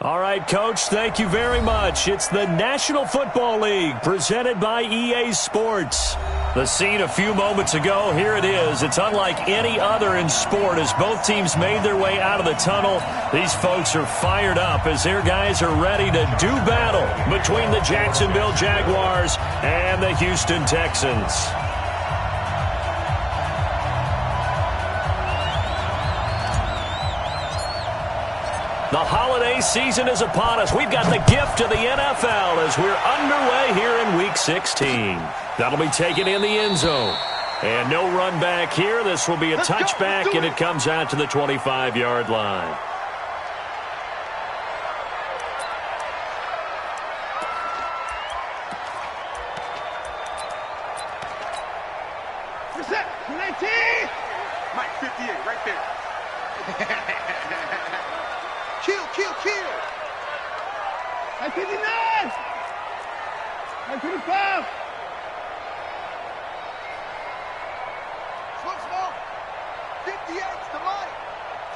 All right, Coach, thank you very much. It's the National Football League presented by EA Sports. The scene a few moments ago, here it is. It's unlike any other in sport as both teams made their way out of the tunnel. These folks are fired up as their guys are ready to do battle between the Jacksonville Jaguars and the Houston Texans. The holiday season is upon us. We've got the gift of the NFL as we're underway here in Week 16. That'll be taken in the end zone. And no run back here. This will be a touchback, and it comes out to the 25-yard line. Reset, 19! Mike, 58, right there. Kill. 59! 55! Slow. 58's the money.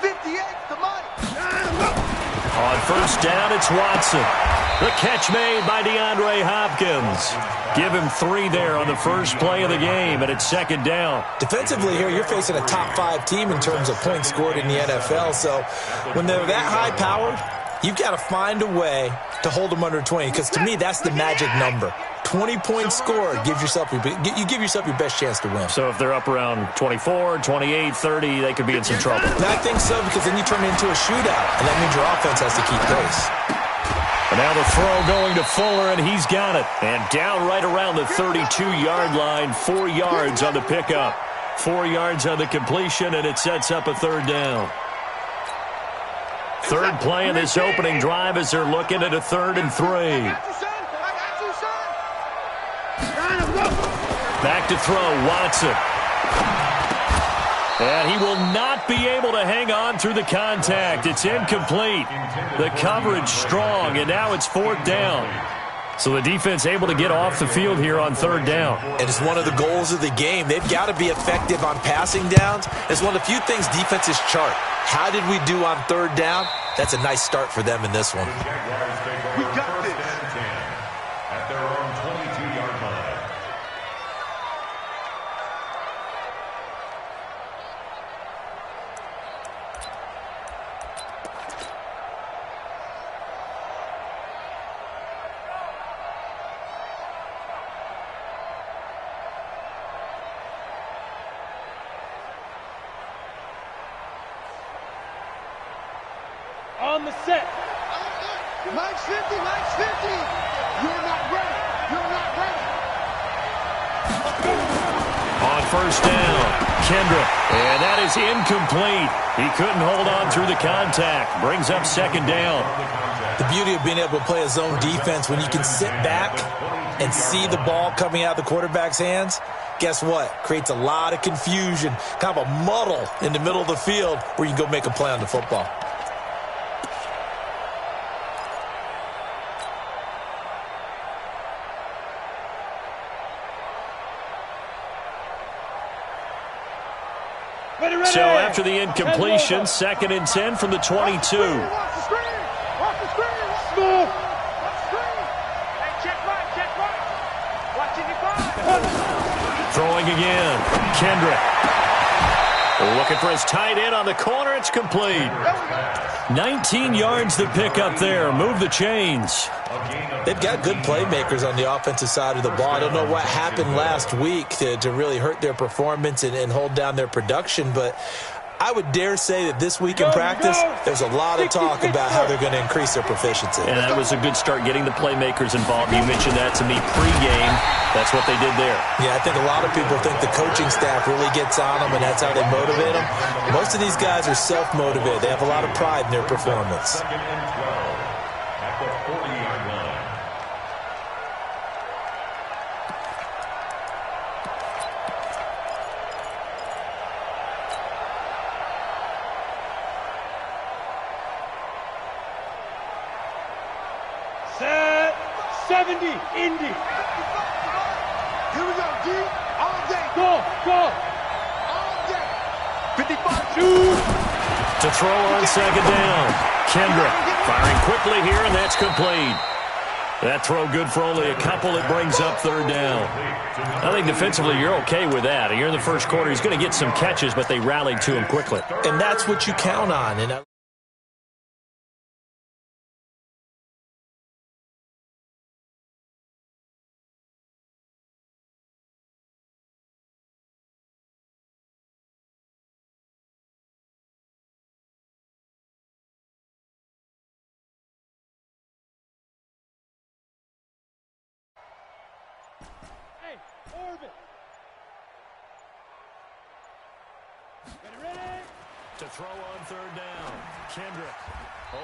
58's the money. On first down, it's Watson. The catch made by DeAndre Hopkins. Give him 3 there on the first play of the game, and it's second down. Defensively here, you're facing a top-5 team in terms of points scored in the NFL. So when they're that high-powered, you've got to find a way to hold them under 20, because to me, that's the magic number. 20 points scored gives yourself you give yourself your best chance to win. So if they're up around 24, 28, 30, they could be in some trouble. And I think so, because then you turn it into a shootout, and that means your offense has to keep pace. And now the throw going to Fuller, and he's got it. And down right around the 32-yard line, 4 yards on the pickup. 4 yards on the completion, and it sets up a third down. Third play of this opening drive as they're looking at a 3rd and 3. Back to throw, Watson. And he will not be able to hang on through the contact. It's incomplete. The coverage strong, and now it's 4th down. So the defense able to get off the field here on 3rd down. And it's one of the goals of the game. They've got to be effective on passing downs. It's one of the few things defenses chart. How did we do on 3rd down? That's a nice start for them in this one. We got this. At their own 22-yard line. On the set. Mike's 50. You're not ready. On first down, Kendrick. And that is incomplete. He couldn't hold on through the contact. Brings up 2nd down. The beauty of being able to play a zone defense, when you can sit back and see the ball coming out of the quarterback's hands, guess what? Creates a lot of confusion, kind of a muddle in the middle of the field where you can go make a play on the football. So after the incompletion, 2nd and 10 from the 22. Watch the screen. Smooth. Watch the screen. Hey, check right. Watch it. Throwing again. Kendrick. Looking for his tight end on the corner. It's complete. 19 yards to pick up there. Move the chains. They've got good playmakers on the offensive side of the ball. I don't know what happened last week to really hurt their performance and hold down their production, but I would dare say that this week in practice, there's a lot of talk about how they're going to increase their proficiency. And that was a good start, getting the playmakers involved. You mentioned that to me pregame. That's what they did there. Yeah, I think a lot of people think the coaching staff really gets on them, and that's how they motivate them. Most of these guys are self-motivated. They have a lot of pride in their performance. 2nd and 12 at the 40-yard line. Set. 70. Indy. Here we go, D. All day. Go. All day. 55. Shoot. To throw on 2nd down. Kendrick. Firing quickly here, and that's complete. That throw good for only a couple. It brings up third down. I think defensively you're okay with that. Here in the first quarter, he's going to get some catches, but they rallied to him quickly. And that's what you count on. And to throw on third down. Kendrick.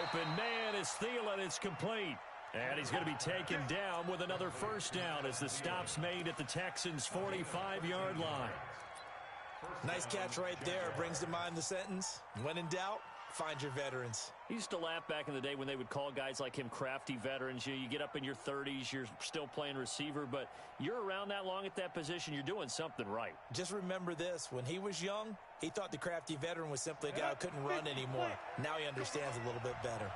Open man is Thielen. It's complete. And he's going to be taken down with another first down as the stop's made at the Texans' 45-yard line. Nice catch right there. Brings to mind the sentence, when in doubt, find your veterans. He used to laugh back in the day when they would call guys like him crafty veterans. You get up in your 30s, you're still playing receiver, but you're around that long at that position, you're doing something right. Just remember this. When he was young, he thought the crafty veteran was simply a guy who couldn't run anymore. Now he understands a little bit better.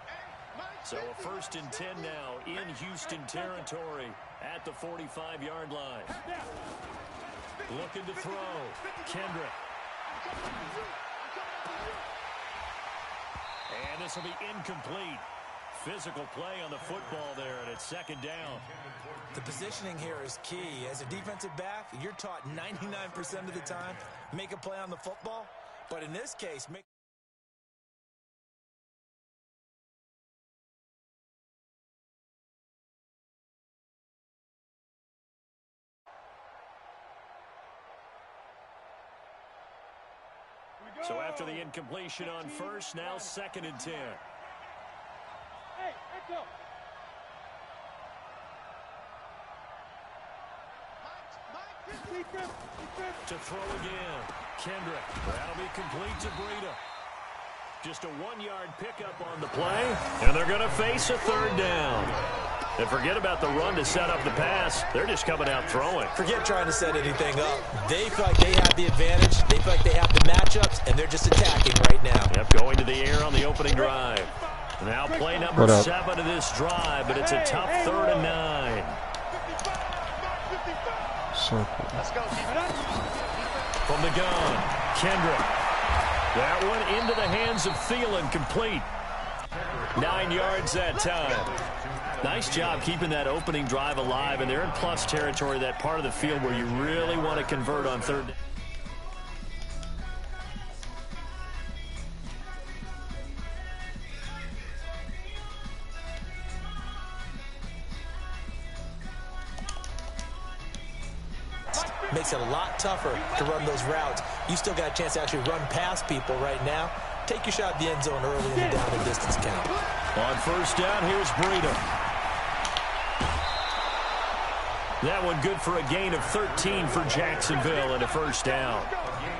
So a 1st and 10 now in Houston territory at the 45-yard line. Looking to throw. Kendrick. And this will be incomplete. Physical play on the football there, and it's second down. The positioning here is key. As a defensive back, you're taught 99% of the time, make a play on the football. But in this case, make So after the incompletion on first, now 2nd and 10. Hey, echo. To throw again. Kendrick. That'll be complete to Breida. Just a 1-yard pickup on the play, and they're going to face a third down. And forget about the run to set up the pass. They're just coming out throwing. Forget trying to set anything up. They feel like they have the advantage. They feel like they have the matchups, and they're just attacking right now. Yep, going to the air on the opening drive. Now play number 7 of this drive, but it's a tough 3rd and 9. Let's go. From the gun, Kendrick. That one into the hands of Thielen, complete. 9 yards that time. Nice job keeping that opening drive alive, and they're in plus territory, that part of the field where you really want to convert on third. Makes it a lot tougher to run those routes. You still got a chance to actually run past people right now. Take your shot at the end zone early in the down and distance count. On first down, here's Breida. That one good for a gain of 13 for Jacksonville and a first down.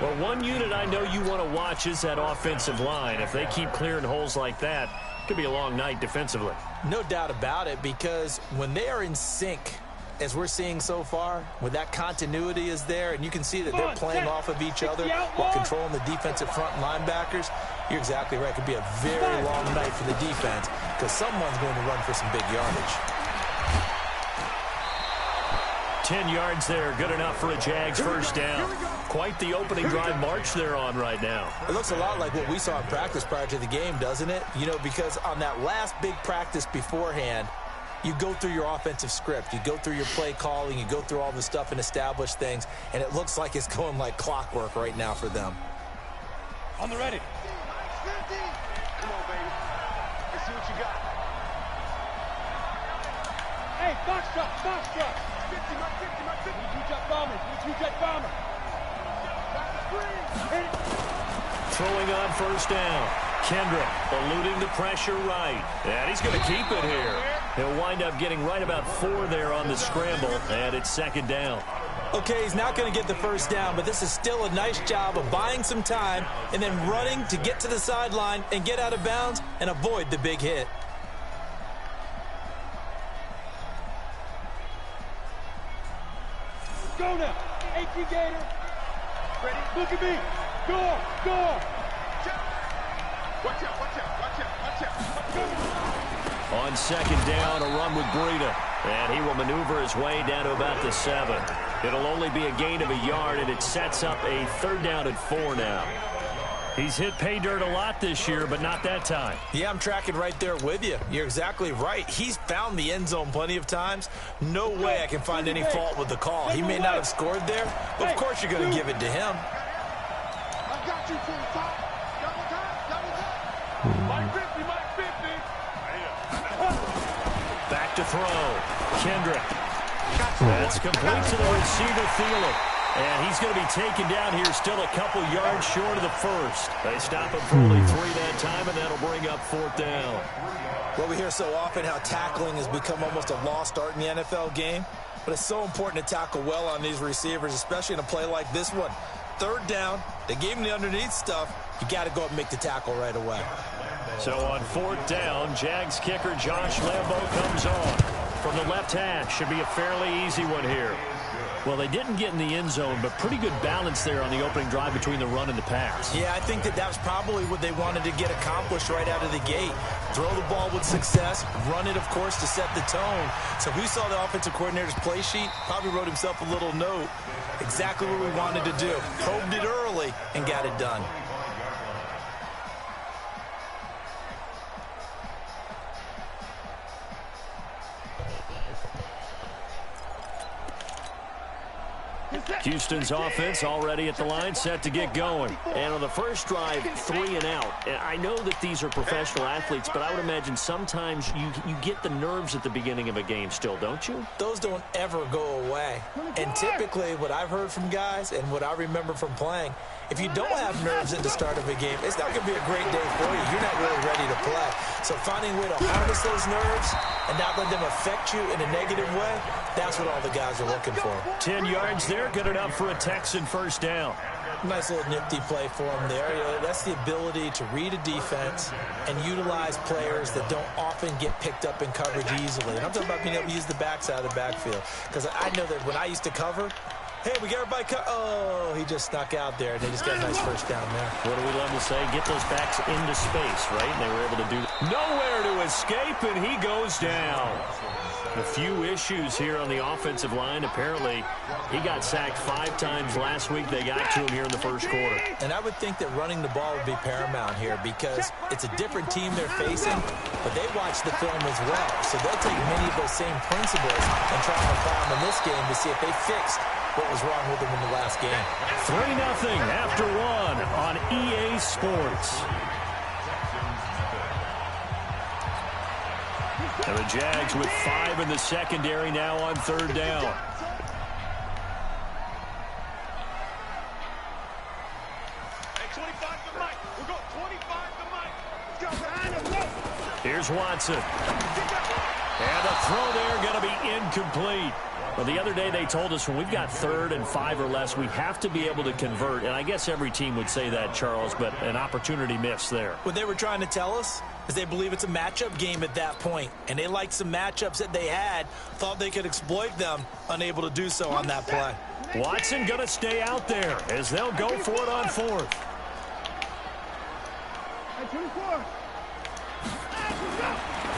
Well, one unit I know you want to watch is that offensive line. If they keep clearing holes like that, it could be a long night defensively. No doubt about it, because when they are in sync, as we're seeing so far, when that continuity is there, and you can see that they're playing off of each other while controlling the defensive front linebackers, you're exactly right. It could be a very long night for the defense because someone's going to run for some big yardage. 10 yards there, good enough for a Jags first down. Quite the opening drive march they're on right now. It looks a lot like what we saw in practice prior to the game, doesn't it? You know, because on that last big practice beforehand, you go through your offensive script. You go through your play calling. You go through all the stuff and establish things, and it looks like it's going like clockwork right now for them. On the ready. Come on, baby. Let's see what you got. Hey, box truck. 50, my 50, my 50. Two-jet bomber. Two-jet bomber. Hit it. Throwing on first down. Kendrick eluding the pressure right. And he's going to keep it here. He'll wind up getting right about 4 there on the scramble, and it's second down. Okay, he's not going to get the first down, but this is still a nice job of buying some time and then running to get to the sideline and get out of bounds and avoid the big hit. Go now. 18 Gator. Ready? Look at me. Go. Watch out. On second down, a run with Breida. And he will maneuver his way down to about the 7. It'll only be a gain of a yard, and it sets up a 3rd down and 4 now. He's hit pay dirt a lot this year, but not that time. Yeah, I'm tracking right there with you. You're exactly right. He's found the end zone plenty of times. No way I can find any fault with the call. He may not have scored there, but of course you're going to give it to him. I got you, 45. Double time. Mike 50, Mike 50. Back to throw. Kendrick. That's complete to the receiver, Thielen. And he's going to be taken down here, still a couple yards short of the 1st. They stop him for only 3 that time, and that'll bring up 4th down. Well, we hear so often how tackling has become almost a lost art in the NFL game. But it's so important to tackle well on these receivers, especially in a play like this one. 3rd down, they gave him the underneath stuff. You got to go up and make the tackle right away. So on 4th down, Jags kicker Josh Lambo comes on. From the left hash, should be a fairly easy one here. Well, they didn't get in the end zone, but pretty good balance there on the opening drive between the run and the pass. Yeah, I think that was probably what they wanted to get accomplished right out of the gate. Throw the ball with success, run it, of course, to set the tone. So who saw the offensive coordinator's play sheet? Probably wrote himself a little note. Exactly what we wanted to do. Probed it early and got it done. Houston's offense already at the line, set to get going. And on the first drive, 3 and out. And I know that these are professional athletes, but I would imagine sometimes you get the nerves at the beginning of a game still, don't you? Those don't ever go away. And typically what I've heard from guys and what I remember from playing, if you don't have nerves at the start of a game, it's not going to be a great day for you. You're not really ready to play. So finding a way to harness those nerves and not let them affect you in a negative way, that's what all the guys are looking for. 10 yards there, good enough for a Texan 1st down. Nice little nifty play for him there. You know, that's the ability to read a defense and utilize players that don't often get picked up in coverage easily. And I'm talking about being able to use the backside of the backfield. Because I know that when I used to cover, hey, we got everybody oh, he just snuck out there, and they just got a nice 1st down there. What do we love to say? Get those backs into space, right? And they were able to do nowhere to escape, and he goes down. A few issues here on the offensive line. Apparently, he got sacked 5 times last week. They got to him here in the 1st quarter. And I would think that running the ball would be paramount here because it's a different team they're facing, but they watch the film as well. So they'll take many of those same principles and try to apply them in this game to see if they fixed what was wrong with them in the last game. 3-0 after 1 on EA Sports. And the Jags with 5 in the secondary now on 3rd down. Hey, 25 to Mike. We'll go 25 to Mike. Let's go behind him. Here's Watson. And the throw there going to be incomplete. Well, the other day they told us when we've got 3rd and 5 or less, we have to be able to convert. And I guess every team would say that, Charles, but an opportunity missed there. What they were trying to tell us is they believe it's a matchup game at that point. And they liked some matchups that they had, thought they could exploit them, unable to do so on that play. Watson going to stay out there as they'll go for it on 4th. Hey, 24.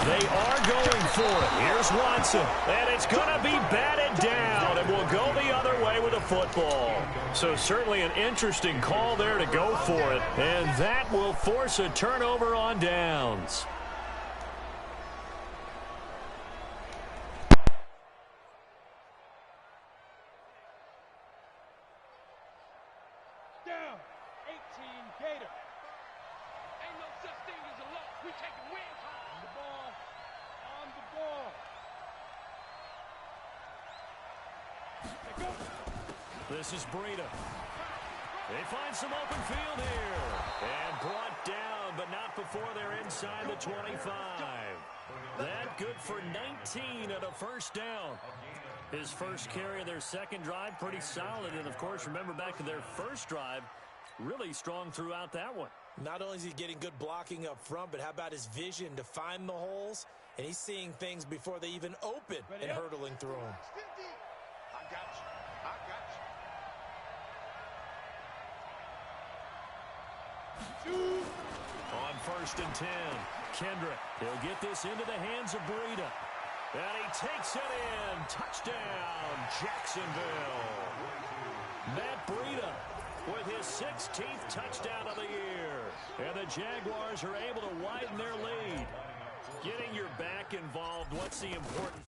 They are going for it. Here's Watson. And it's going to be batted down. And will go the other way with the football. So certainly an interesting call there to go for it. And that will force a turnover on downs. Down. 18 Gator. Ain't no such thing as a loss. We taking wins. On the ball. On the ball. Hey, go. This is Breida. They find some open field here. And brought down, but not before they're inside the 25. That good for 19 at a 1st down. His first carry of their 2nd drive, pretty solid. And, of course, remember back to their 1st drive, really strong throughout that one. Not only is he getting good blocking up front, but how about his vision to find the holes? And he's seeing things before they even open and hurtling through them. I got you. I got you. On 1st and 10. Kendrick, he'll get this into the hands of Breida. And he takes it in. Touchdown, Jacksonville. Matt Breida with his 16th touchdown of the year. And the Jaguars are able to widen their lead. Getting your back involved, what's the important?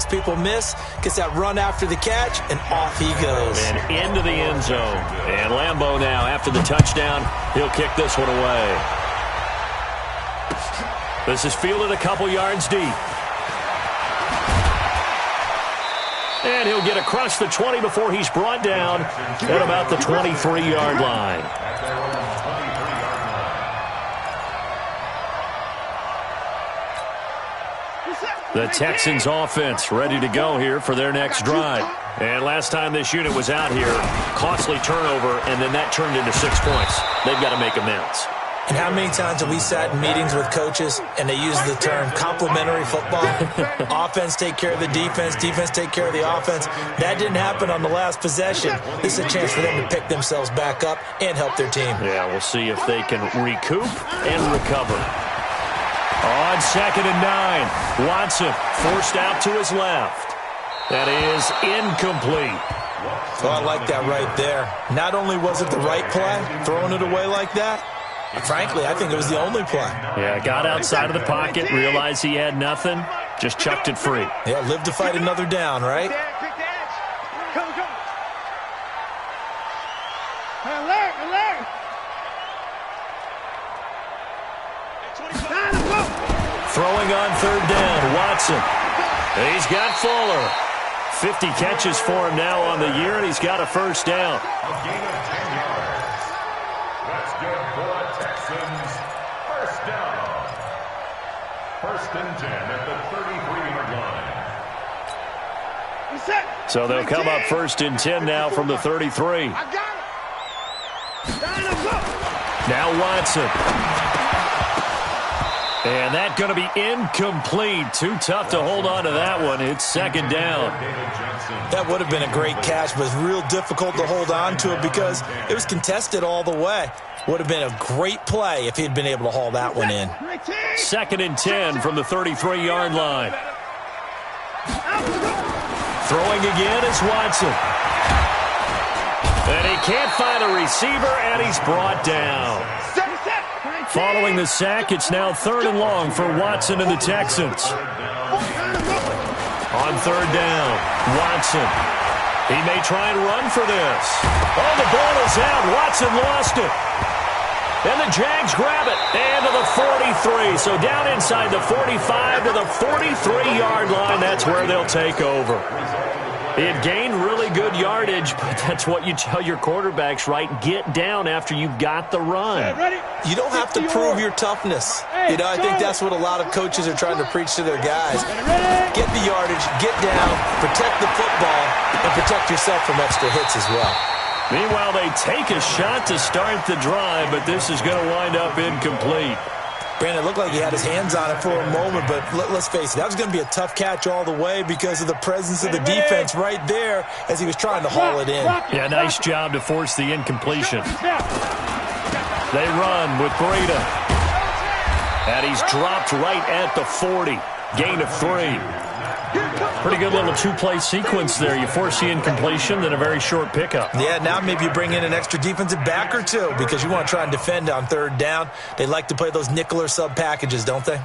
People miss, gets that run after the catch, and off he goes. And into the end zone. And Lambeau now, after the touchdown, he'll kick this one away. This is fielded a couple yards deep. And he'll get across the 20 before he's brought down at about the 23-yard line. The Texans offense ready to go here for their next drive. And last time this unit was out here, costly turnover, and then that turned into 6 points. They've got to make amends. And how many times have we sat in meetings with coaches and they use the term complementary football? Offense take care of the defense, defense take care of the offense. That didn't happen on the last possession. This is a chance for them to pick themselves back up and help their team. Yeah, we'll see if they can recoup and recover. On 2nd and 9, Watson forced out to his left. That is incomplete. Oh, I like that right there. Not only was it the right play, throwing it away like that, frankly, I think it was the only play. Yeah, got outside of the pocket, realized he had nothing, just chucked it free. Yeah, live to fight another down, right? Throwing on 3rd down, Watson. He's got Fuller. 50 catches for him now on the year, and he's got a 1st down. A gain of 10 yards. That's good for the Texans. 1st down. 1st and 10 at the 33-yard line. So they'll come up 1st and 10 now from the 33. Now Watson. And that's going to be incomplete. Too tough to hold on to that one. It's 2nd down. That would have been a great catch, but it's real difficult to hold on to it because it was contested all the way. Would have been a great play if he'd been able to haul that one in. 2nd and 10 from the 33-yard line. Throwing again is Watson. And he can't find a receiver, and he's brought down. Following the sack, it's now 3rd and long for Watson and the Texans. On 3rd down, Watson. He may try and run for this. Oh, the ball is out. Watson lost it. And the Jags grab it. And to the 43. So down inside the 45 to the 43-yard line. That's where they'll take over. He had gained really good yardage, but that's what you tell your quarterbacks, right? Get down after you've got the run. You don't have to prove your toughness. You know, I think that's what a lot of coaches are trying to preach to their guys. Get the yardage, get down, protect the football, and protect yourself from extra hits as well. Meanwhile, they take a shot to start the drive, but this is going to wind up incomplete. Brandon, it looked like he had his hands on it for a moment, but let's face it, that was going to be a tough catch all the way because of the presence of the defense right there as he was trying to haul it in. Yeah, nice job to force the incompletion. They run with Breida. And he's dropped right at the 40. Gain of 3. Pretty good little 2-play sequence there. You force the incompletion, then a very short pickup. Yeah, now maybe you bring in an extra defensive back or two because you want to try and defend on 3rd down. They like to play those nickel or sub packages, don't they?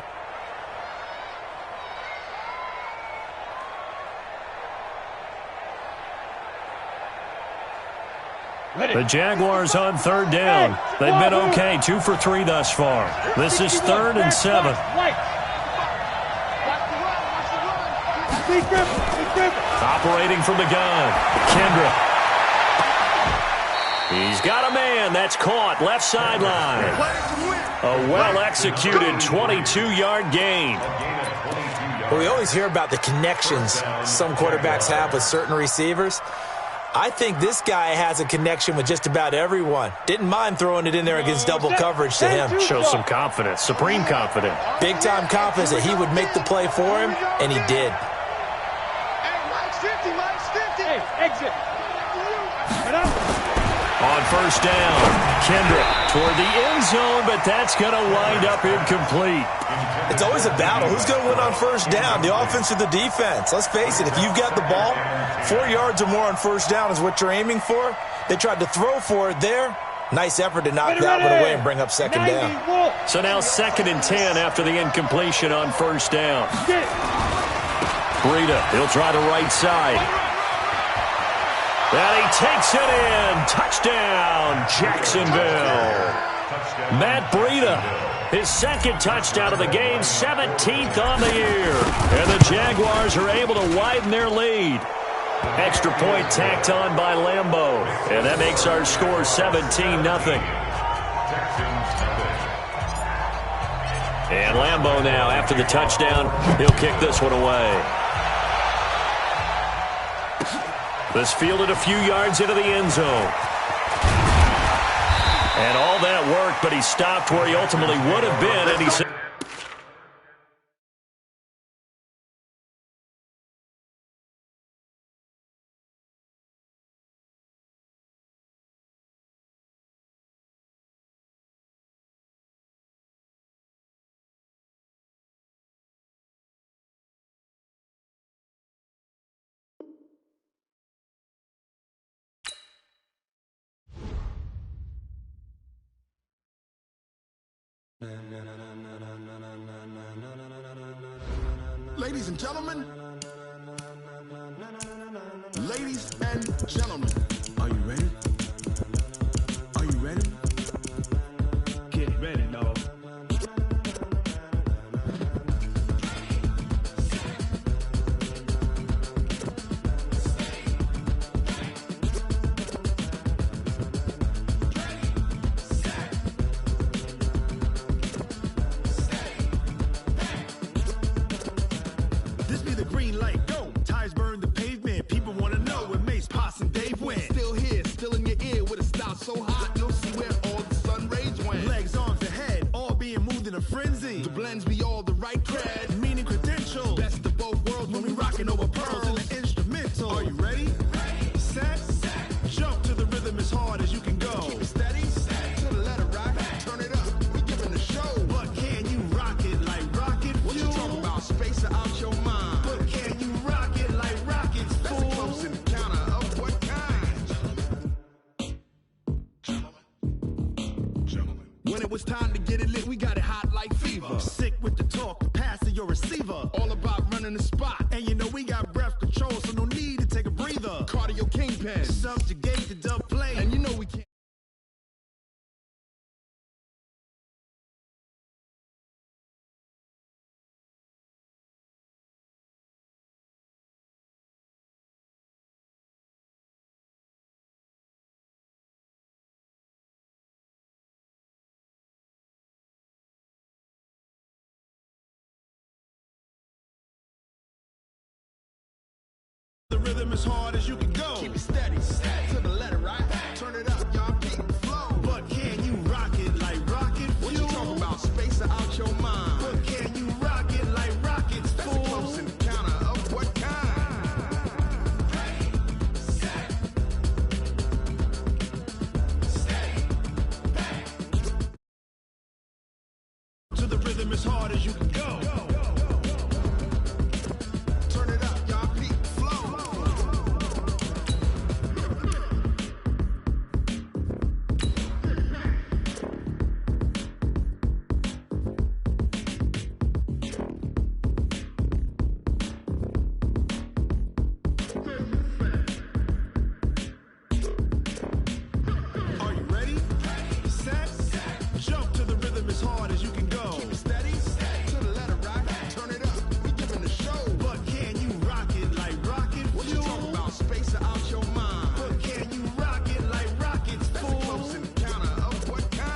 The Jaguars on 3rd down. They've been okay, 2 for 3 thus far. This is 3rd and 7. Operating from the gun, Kendrick. He's got a man. That's caught. Left sideline. A well-executed 22-yard gain. Well, we always hear about the connections some quarterbacks have with certain receivers. I think this guy has a connection with just about everyone. Didn't mind throwing it in there against double coverage to him. Shows some confidence, supreme confidence. Big-time confidence that he would make the play for him, and he did. 50, Mike, 50. Hey, exit. Right up. On first down, Kendrick toward the end zone, but that's going to wind up incomplete. It's always a battle. Who's going to win on first down, the offense or the defense? Let's face it, if you've got the ball, 4 yards or more on first down is what you're aiming for. They tried to throw for it there. Nice effort to knock that one away and bring up second down. So now 2nd and 10 after the incompletion on first down. Breida, he'll try the right side. And he takes it in. Touchdown, Jacksonville. Matt Breida, his 2nd touchdown of the game, 17th on the year. And the Jaguars are able to widen their lead. Extra point tacked on by Lambeau. And that makes our score 17-0. And Lambeau now, after the touchdown, he'll kick this one away. This fielded a few yards into the end zone. And all that worked, but he stopped where he ultimately would have been, and he said... Ladies and gentlemen, are you ready? Are you ready? Get ready, dog. This be the green light, go. Tires burn the pavement. People want to know where Mace, Poss, and Dave went. Still here, still in your ear with a style so hot, you'll see where all the sun rays went. Legs, arms, and head, all being moved in a frenzy. The blends be all the right cred, meaning credentials. Best of both worlds when we rocking over pearls in the instrumental. Are you ready? Set. Jump to the rhythm as hard as you can go. Keep it steady, to the letter right. Turn it up, we giving the show. But can you rock it like rocket fuel? What you talking about? Space out your mind. But can you rock it like rockets, fool? That's a close encounter of what kind? Gentlemen. When it was time to get it lit, we got it hot like fever. Sick with the talk, passing your receiver. All about running the spot. And you know we got breath control, so no need to take a breather. Cardio kingpin, subjugate the dub play. And you know we can't. The rhythm as hard as you can go. Keep it steady, to the letter right. Turn it up, y'all keep the flow. But can you rock it like rocket fuel? What you talking about? Space out your mind. But can you rock it like rockets, fool? That's a close encounter of what kind? To the rhythm as hard as you can go. Turn it up, y'all peep the flow. Are you ready? Set. Jump to the rhythm as hard as you can go. Keep it steady, to the letter right. Turn it up, we giving the show. But can you rock it like rocket fuel? What you talking about? Space out your mind. But can you rock it like rockets, fool? That's a close encounter of what kind?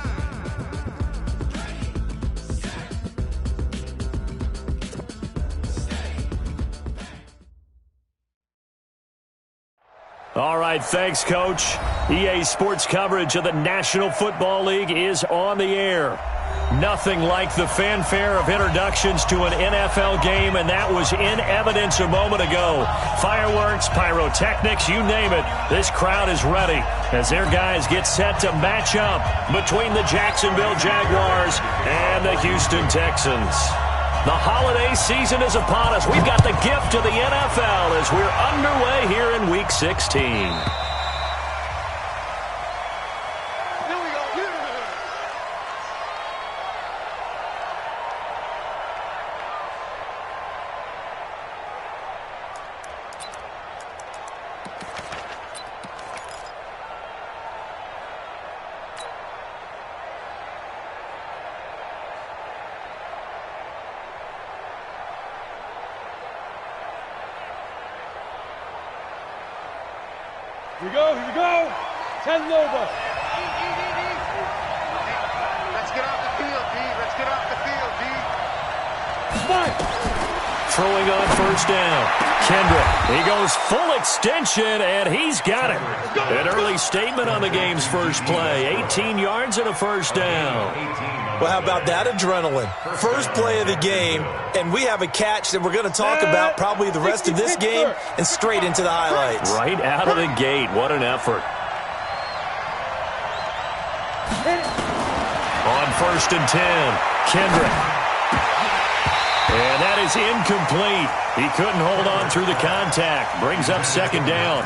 All right, thanks, Coach. EA Sports coverage of the National Football League is on the air. Nothing like the fanfare of introductions to an NFL game, and that was in evidence a moment ago. Fireworks, pyrotechnics, you name it. This crowd is ready as their guys get set to match up between the Jacksonville Jaguars and the Houston Texans. The holiday season is upon us. We've got the gift of the NFL as we're underway here in Week 16. Here we go. 10 over. Let's get off the field, D. Let's get off the field, D. Throwing on first down. Kendrick, he goes full extension, and he's got it. An early statement on the game's first play. 18 yards and a first down. Well, how about that adrenaline? First play of the game, and we have a catch that we're going to talk about probably the rest of this game and straight into the highlights. Right out of the gate. What an effort. On first and 10, Kendrick. And that is incomplete. He couldn't hold on through the contact. Brings up second down.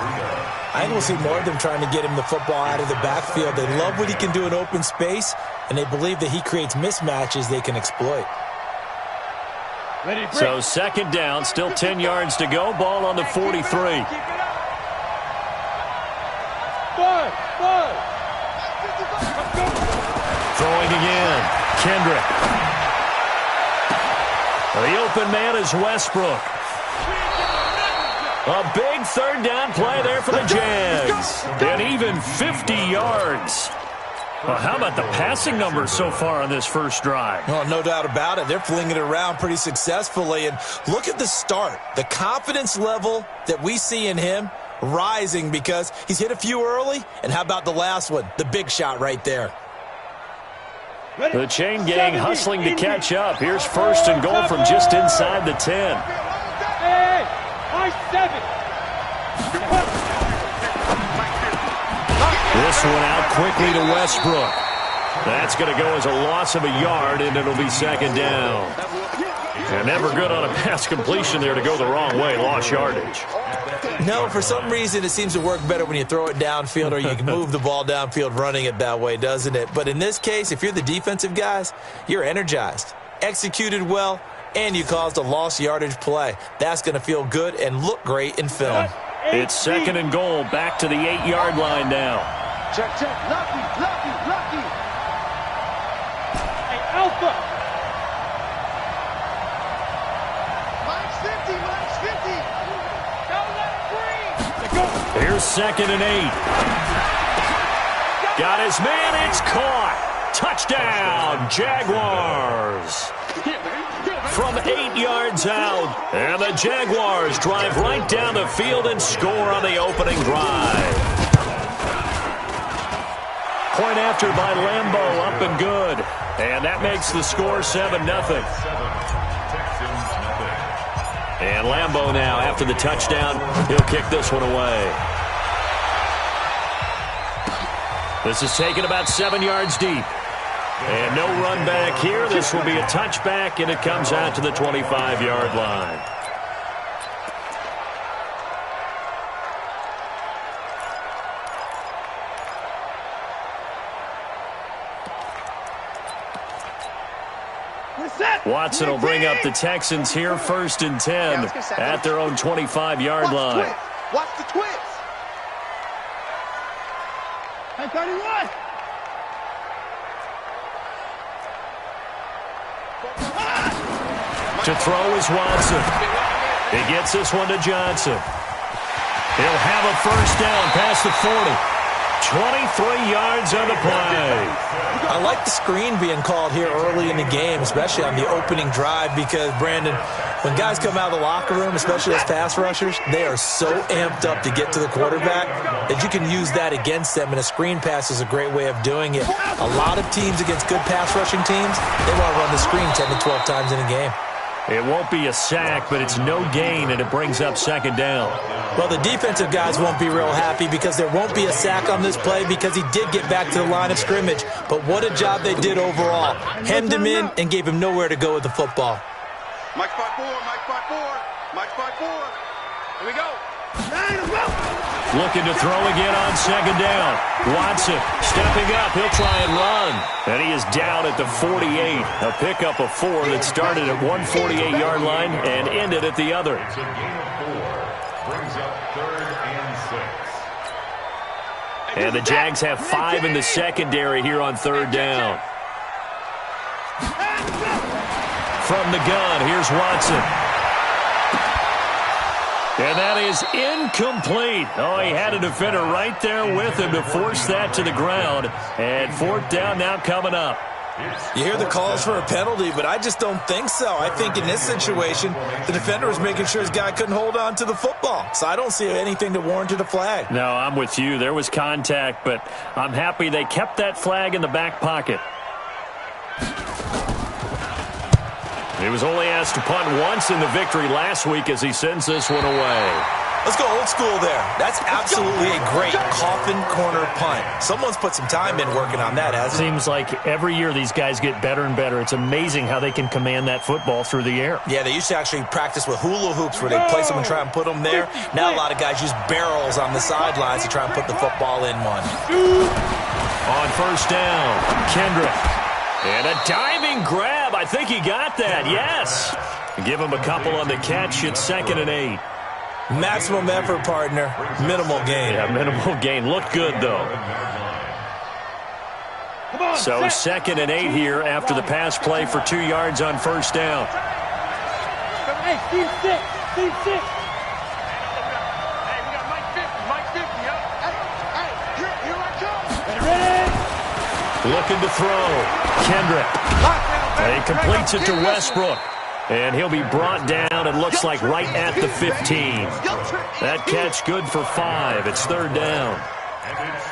I think we'll see more of them trying to get him the football out of the backfield. They love what he can do in open space, and they believe that he creates mismatches they can exploit. So second down, still 10 yards to go. Ball on the 43. Five. Throwing again. Kendrick. The open man is Westbrook. A big third down play there for the Jags. And even 50 yards. Well, how about the passing numbers so far on this first drive? Well, no doubt about it. They're flinging it around pretty successfully. And look at the start. The confidence level that we see in him rising because he's hit a few early. And how about the last one? The big shot right there. The chain gang hustling to catch up. Here's first and goal from just inside the 10. Hey, high 7. This one out quickly to Westbrook. That's going to go as a loss of a yard, and it'll be second down. And never good on a pass completion there to go the wrong way. Lost yardage. No, for some reason it seems to work better when you throw it downfield or you can move the ball downfield running it that way, doesn't it? But in this case, if you're the defensive guys, you're energized, executed well, and you caused a lost yardage play. That's going to feel good and look great in film. It's second and goal, back to the 8-yard line now. Check. Lucky. Hey, Alpha. Minus 50. Here's second and 8. Got his man, it's caught. Touchdown, Jaguars. From 8 yards out, and the Jaguars drive right down the field and score on the opening drive. Point after by Lambeau, up and good. And that makes the score 7-0. And Lambeau now, after the touchdown, he'll kick this one away. This is taken about 7 yards deep. And no run back here. This will be a touchback, and it comes out to the 25-yard line. Watson will bring up the Texans here, first and 10 at their own 25-yard line. Watch the twist. 10-31. To throw is Watson. He gets this one to Johnson. He'll have a first down past the 40. 23 yards on the play. I like the screen being called here early in the game, especially on the opening drive, because, Brandon, when guys come out of the locker room, especially as pass rushers, they are so amped up to get to the quarterback that you can use that against them, and a screen pass is a great way of doing it. A lot of teams against good pass rushing teams, they want to run the screen 10 to 12 times in a game. It won't be a sack, but it's no gain, and it brings up second down. Well, the defensive guys won't be real happy because there won't be a sack on this play because he did get back to the line of scrimmage. But what a job they did overall. Hemmed him in and gave him nowhere to go with the football. Mike 5-4, Mike 5-4, Mike 5-4. Here we go. Looking to throw again on second down. Watson stepping up. He'll try and run. And he is down at the 48. A pickup of 4 that started at 148-yard line and ended at the other. It's a gain of 4. Brings up 3rd and 6. And the Jags have 5 in the secondary here on 3rd down. From the gun, here's Watson. And that is incomplete. Oh, he had a defender right there with him to force that to the ground. And 4th down now coming up. You hear the calls for a penalty, but I just don't think so. I think in this situation, the defender was making sure his guy couldn't hold on to the football. So I don't see anything that warranted a flag. No, I'm with you. There was contact, but I'm happy they kept that flag in the back pocket. He was only asked to punt once in the victory last week as he sends this one away. Let's go old school there. That's absolutely a great coffin corner punt. Someone's put some time in working on that, hasn't it? Seems like every year these guys get better and better. It's amazing how they can command that football through the air. Yeah, they used to actually practice with hula hoops where they place them and try and put them there. Now a lot of guys use barrels on the sidelines to try and put the football in one. On 1st down, Kendrick. And a diving grab. I think he got that. Yes. Give him a couple on the catch. It's 2nd and 8. Maximum effort, partner. Minimal gain. Yeah, minimal gain. Looked good, though. So 2nd and 8 here after the pass play for 2 yards on 1st down. Hey, Steve 6. Steve 6. Hey, we got Mike 50. Mike 50, huh? Hey, here I come. Ready? Looking to throw. Kendrick. And he completes it to Westbrook. And he'll be brought down, it looks like, right at the 15. That catch good for 5. It's 3rd down.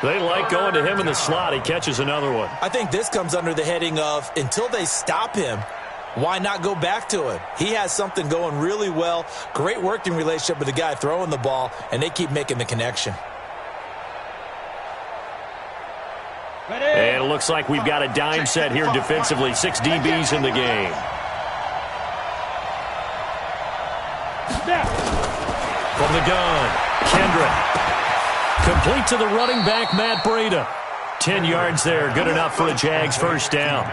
They like going to him in the slot. He catches another one. I think this comes under the heading of, until they stop him, why not go back to him? He has something going really well. Great working relationship with the guy throwing the ball, and they keep making the connection. And it looks like we've got a dime set here defensively. 6 DBs in the game. From the gun, Kendrick. Complete to the running back, Matt Breida. 10 yards there, good enough for a Jags 1st down.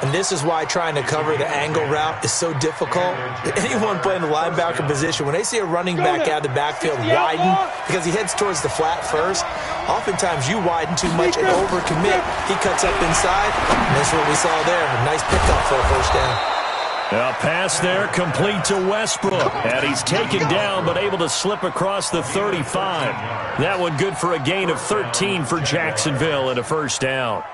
And this is why trying to cover the angle route is so difficult. Anyone playing the linebacker position, when they see a running back out of the backfield widen, because he heads towards the flat first, oftentimes you widen too much and overcommit. He cuts up inside, and that's what we saw there. A nice pickup for a 1st down. A pass there complete to Westbrook. And he's taken down but able to slip across the 35. That one good for a gain of 13 for Jacksonville and a 1st down.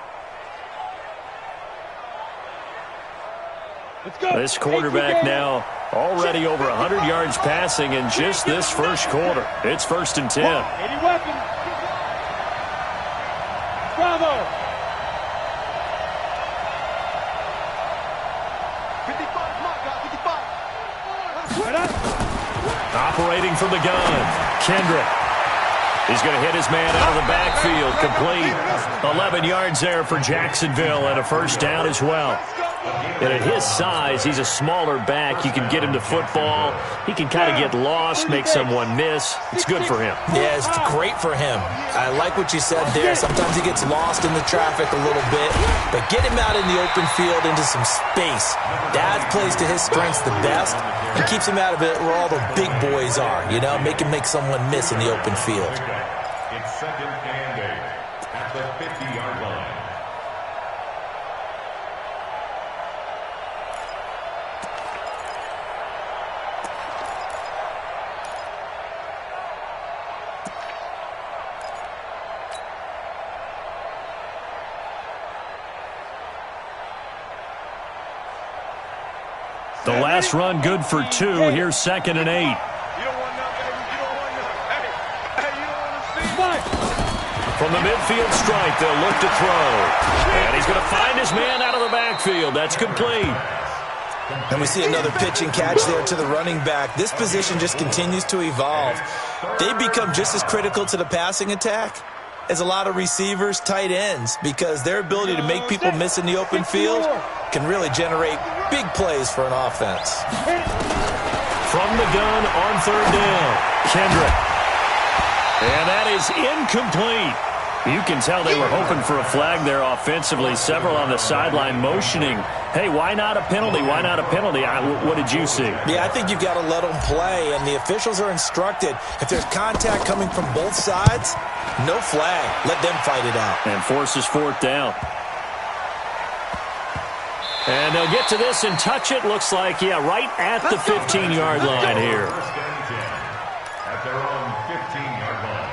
This quarterback now already over 100 yards passing in just this 1st quarter. It's 1st and 10. Any weapon. Bravo. 55, Mike, 55. Operating from the gun, Kendrick. He's going to hit his man out of the backfield, complete. 11 yards there for Jacksonville and a 1st down as well. And at his size, he's a smaller back. You can get him to football. He can kind of get lost, make someone miss. It's good for him. Yeah, it's great for him. I like what you said there. Sometimes he gets lost in the traffic a little bit, but get him out in the open field into some space. That plays to his strengths the best and keeps him out of it where all the big boys are, you know, make him make someone miss in the open field. It's 2nd and 8 at the 50-yard line. The last run good for 2. Here's 2nd and 8. You don't want nothing. You don't want nothing. Hey, you don't want to see. From the midfield strike, they'll look to throw. And he's going to find his man out of the backfield. That's complete. And we see another pitch and catch there to the running back. This position just continues to evolve. They become just as critical to the passing attack as a lot of receivers, tight ends, because their ability to make people miss in the open field can really generate big plays for an offense. From the gun on 3rd down, Kendrick. And that is incomplete. You can tell they were hoping for a flag there offensively. Several on the sideline motioning, hey, why not a penalty? Why not a penalty? What did you see? Yeah, I think you've got to let them play, and the officials are instructed. If there's contact coming from both sides, no flag. Let them fight it out. And forces 4th down. And they'll get to this and touch it. Looks like, yeah, right at the 15-yard line here. At their own 15-yard line.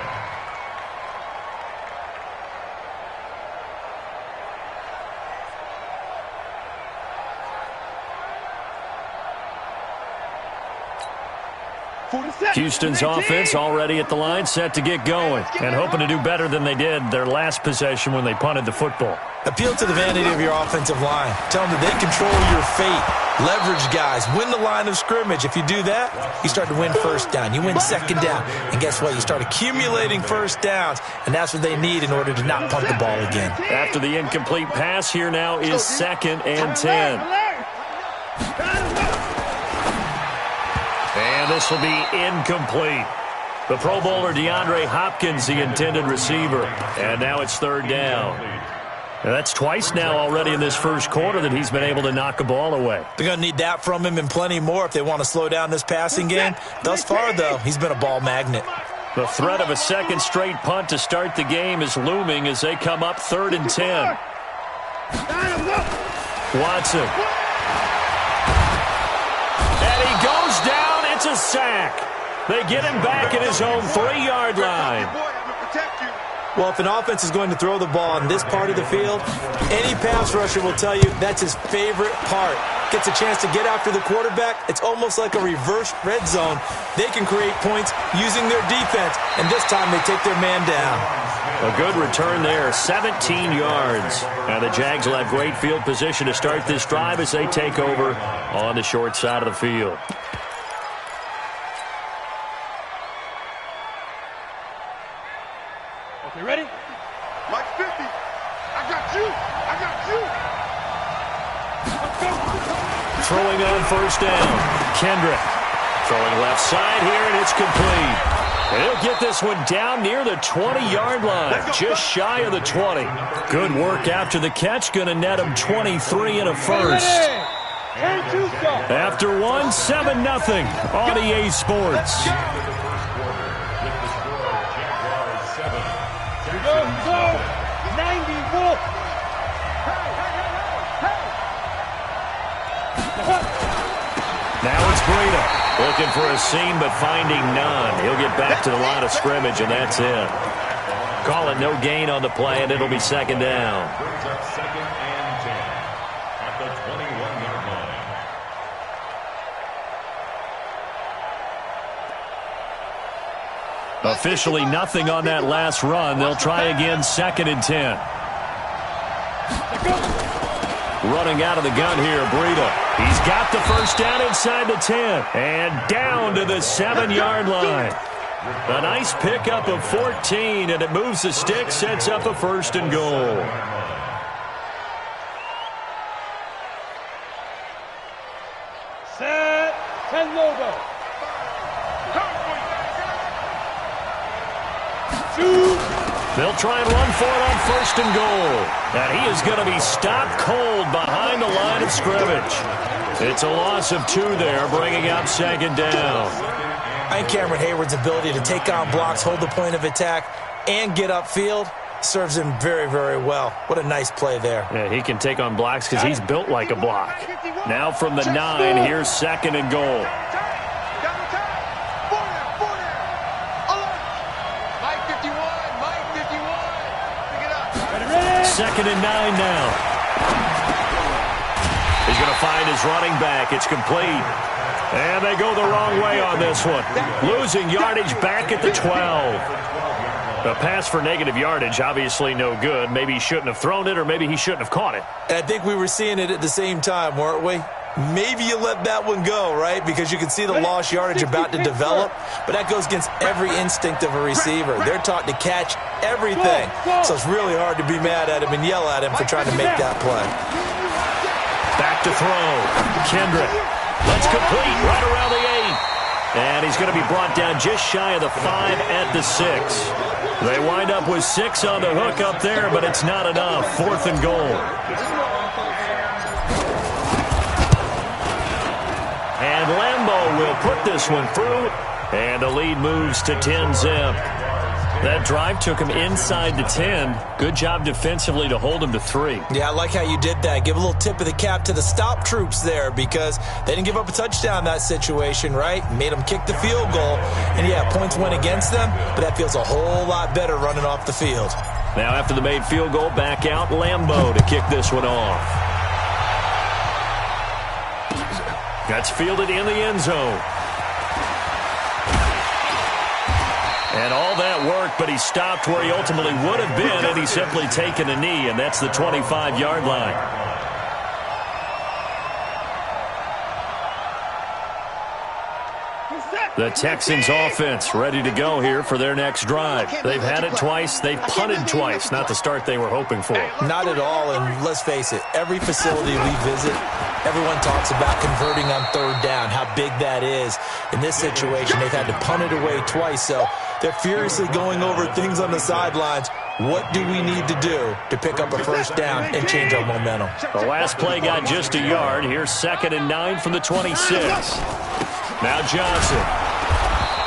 Houston's offense already at the line, set to get going, and hoping to do better than they did their last possession when they punted the football. Appeal to the vanity of your offensive line. Tell them that they control your fate. Leverage guys. Win the line of scrimmage. If you do that, you start to win 1st down. You win 2nd down. And guess what? You start accumulating 1st downs, and that's what they need in order to not punt the ball again. After the incomplete pass, here now is 2nd and 10. And this will be incomplete. The Pro Bowler DeAndre Hopkins, the intended receiver. And now it's 3rd down. Now that's twice now already in this first quarter that he's been able to knock a ball away. They're going to need that from him and plenty more if they want to slow down this passing game. Thus far, though, he's been a ball magnet. The threat of a 2nd straight punt to start the game is looming as they come up 3rd and 10. Watson. And he goes down. It's a sack. They get him back at his own 3-yard line. Well, if an offense is going to throw the ball on this part of the field, any pass rusher will tell you that's his favorite part. Gets a chance to get after the quarterback. It's almost like a reverse red zone. They can create points using their defense, and this time they take their man down. A good return there, 17 yards. Now the Jags will have great field position to start this drive as they take over on the short side of the field. Okay, ready? Mike 50. I got you. I got you. Throwing on 1st down, Kendrick. Throwing left side here, and it's complete. And he'll get this one down near the 20-yard line, just shy of the 20. Good work after the catch, going to net him 23 and a first. After one, 7-0 on EA Sports. Go, 94. Now it's Breida. Looking for a seam, but finding none. He'll get back to the line of scrimmage, and that's it. Call it no gain on the play, and it'll be 2nd down. Brings up 2nd and 10 at the 21-yard line. Officially nothing on that last run. They'll try again, 2nd and 10. Running out of the gun here, Breida. He's got the 1st down inside the 10. And down to the 7-yard line. A nice pickup of 14, and it moves the stick, sets up a 1st and goal. Set, 10 logo. They'll try and run for it on 1st and goal. And he is going to be stopped cold behind the line of scrimmage. It's a loss of 2 there, bringing up 2nd down. I think Cameron Hayward's ability to take on blocks, hold the point of attack, and get upfield serves him very, very well. What a nice play there. Yeah, he can take on blocks because he's built like a block. Now from the 9, here's 2nd and goal. Mike 51. Mike 51. Pick it up. 2nd and 9 now. He's going to find his running back. It's complete. And they go the wrong way on this one. Losing yardage back at the 12. A pass for negative yardage, obviously no good. Maybe he shouldn't have thrown it, or maybe he shouldn't have caught it. I think we were seeing it at the same time, weren't we? Maybe you let that one go, right? Because you can see the lost yardage about to develop, but that goes against every instinct of a receiver. They're taught to catch everything, so it's really hard to be mad at him and yell at him for trying to make that play. Back to throw. Kendrick. That's complete right around the 8. And he's going to be brought down just shy of the 5 at the 6. They wind up with 6 on the hook up there, but it's not enough. 4th and goal. And Lambeau will put this one through, and the lead moves to 10-zip. That drive took him inside the 10. Good job defensively to hold him to 3. Yeah, I like how you did that. Give a little tip of the cap to the stop troops there, because they didn't give up a touchdown in that situation, right? Made them kick the field goal. And, yeah, points went against them, but that feels a whole lot better running off the field. Now after the made field goal, back out Lambeau to kick this one off. That's fielded in the end zone. And all that work, but he stopped where he ultimately would have been had he simply taken a knee, and that's the 25-yard line. The Texans offense ready to go here for their next drive. They've had it twice. They've punted twice. Not the start they were hoping for. Not at all, and let's face it, every facility we visit, everyone talks about converting on 3rd down, how big that is. In this situation, they've had to punt it away twice, so they're furiously going over things on the sidelines. What do we need to do to pick up a 1st down and change our momentum? The last play got just a yard. Here's 2nd and 9 from the 26. Now Johnson.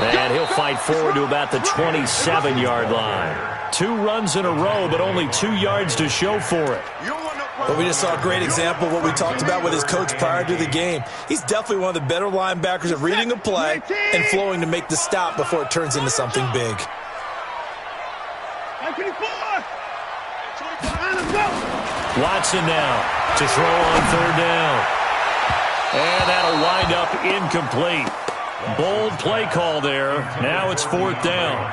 And he'll fight forward to about the 27-yard line. 2 runs in a row, but only 2 yards to show for it. But we just saw a great example of what we talked about with his coach prior to the game. He's definitely one of the better linebackers at reading a play and flowing to make the stop before it turns into something big. Watson now to throw on 3rd down. And that'll wind up incomplete. Bold play call there. Now it's 4th down.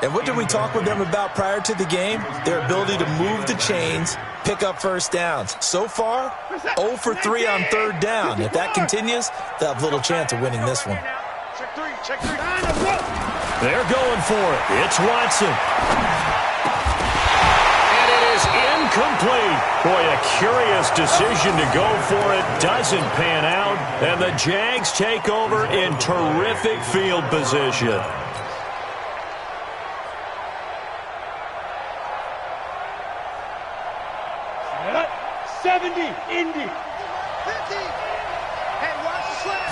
And what did we talk with them about prior to the game? Their ability to move the chains, pick up 1st downs. So far, 0 for 3 on 3rd down. If that continues, they'll have little chance of winning this one. They're going for it. It's Watson. And it is incomplete. Boy, a curious decision to go for it. Doesn't pan out. And the Jags take over in terrific field position. Indy. 50. Hey, watch the slap.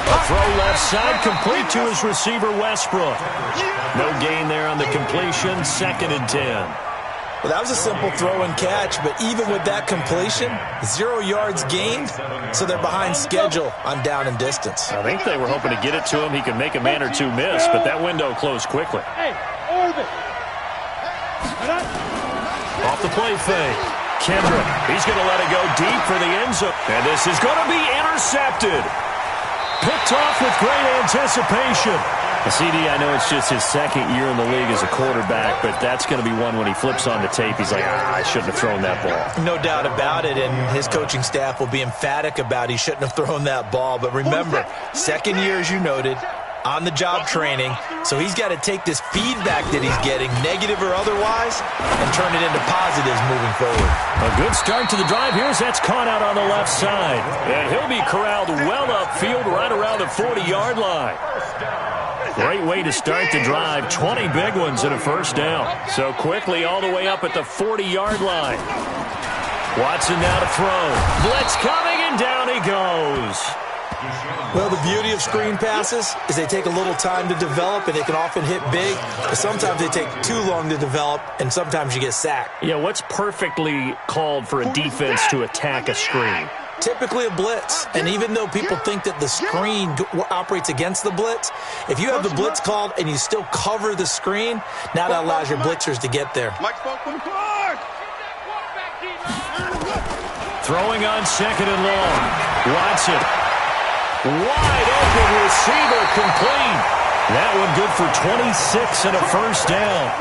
A throw left side, complete to his receiver, Westbrook. No gain there on the completion, 2nd and 10. Well, that was a simple throw and catch, but even with that completion, 0 yards gained, so they're behind schedule on down and distance. I think they were hoping to get it to him. He could make a man or 2 miss, but that window closed quickly. Hey, Orbit. Off the play fake. Kendrick, he's going to let it go deep for the end zone. And this is going to be intercepted. Picked off with great anticipation. CD, I know it's just his 2nd year in the league as a quarterback, but that's going to be one when he flips on the tape. He's like, I shouldn't have thrown that ball. No doubt about it, and his coaching staff will be emphatic about he shouldn't have thrown that ball. But remember, 2nd year, as you noted, on-the-job training, so he's got to take this feedback that he's getting, negative or otherwise, and turn it into positives moving forward. A good start to the drive. Here's that's caught out on the left side. And he'll be corralled well upfield right around the 40-yard line. Great way to start the drive. 20 big ones and a 1st down. So quickly all the way up at the 40-yard line. Watson now to throw. Blitz coming, and down he goes. Well, the beauty of screen passes is they take a little time to develop, and they can often hit big, but sometimes they take too long to develop, and sometimes you get sacked. Yeah, what's perfectly called for a defense to attack a screen? Typically a blitz, and even though people think that the screen operates against the blitz, if you have the blitz called and you still cover the screen, now that allows your blitzers to get there. Mike spoke from the car. Throwing on second and long. Watson. Wide open receiver, complete. That one good for 26 and a first down.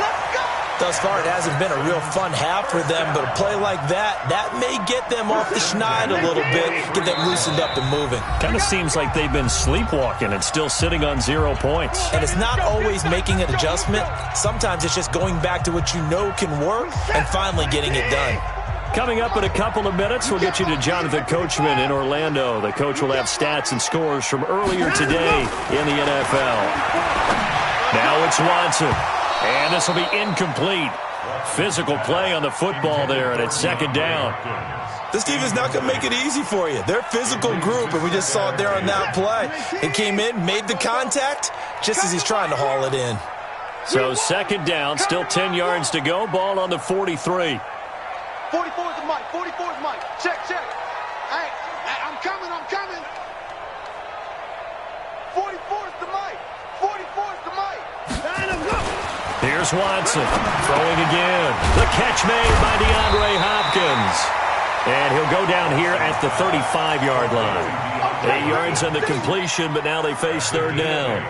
Thus far, it hasn't been a real fun half for them, but a play like that may get them off the schneid a little bit, get them loosened up and moving. Kind of seems like they've been sleepwalking and still sitting on 0 points. And it's not always making an adjustment. Sometimes it's just going back to what you know can work and finally getting it done. Coming up in a couple of minutes, we'll get you to Jonathan Coachman in Orlando. The coach will have stats and scores from earlier today in the NFL. Now it's Watson. And this will be incomplete. Physical play on the football there, and it's second down. This team is not going to make it easy for you. They're a physical group, and we just saw it there on that play. It came in, made the contact, just as he's trying to haul it in. So second down, still 10 yards to go. Ball on the 43. 44 is the mic. 44 is the mic. Check. Hey, I'm coming. 44 is the mic. 44 is the mic. Here's Watson throwing again. The catch made by DeAndre Hopkins. And he'll go down here at the 35-yard line. 8 yards on the completion, but now they face third down.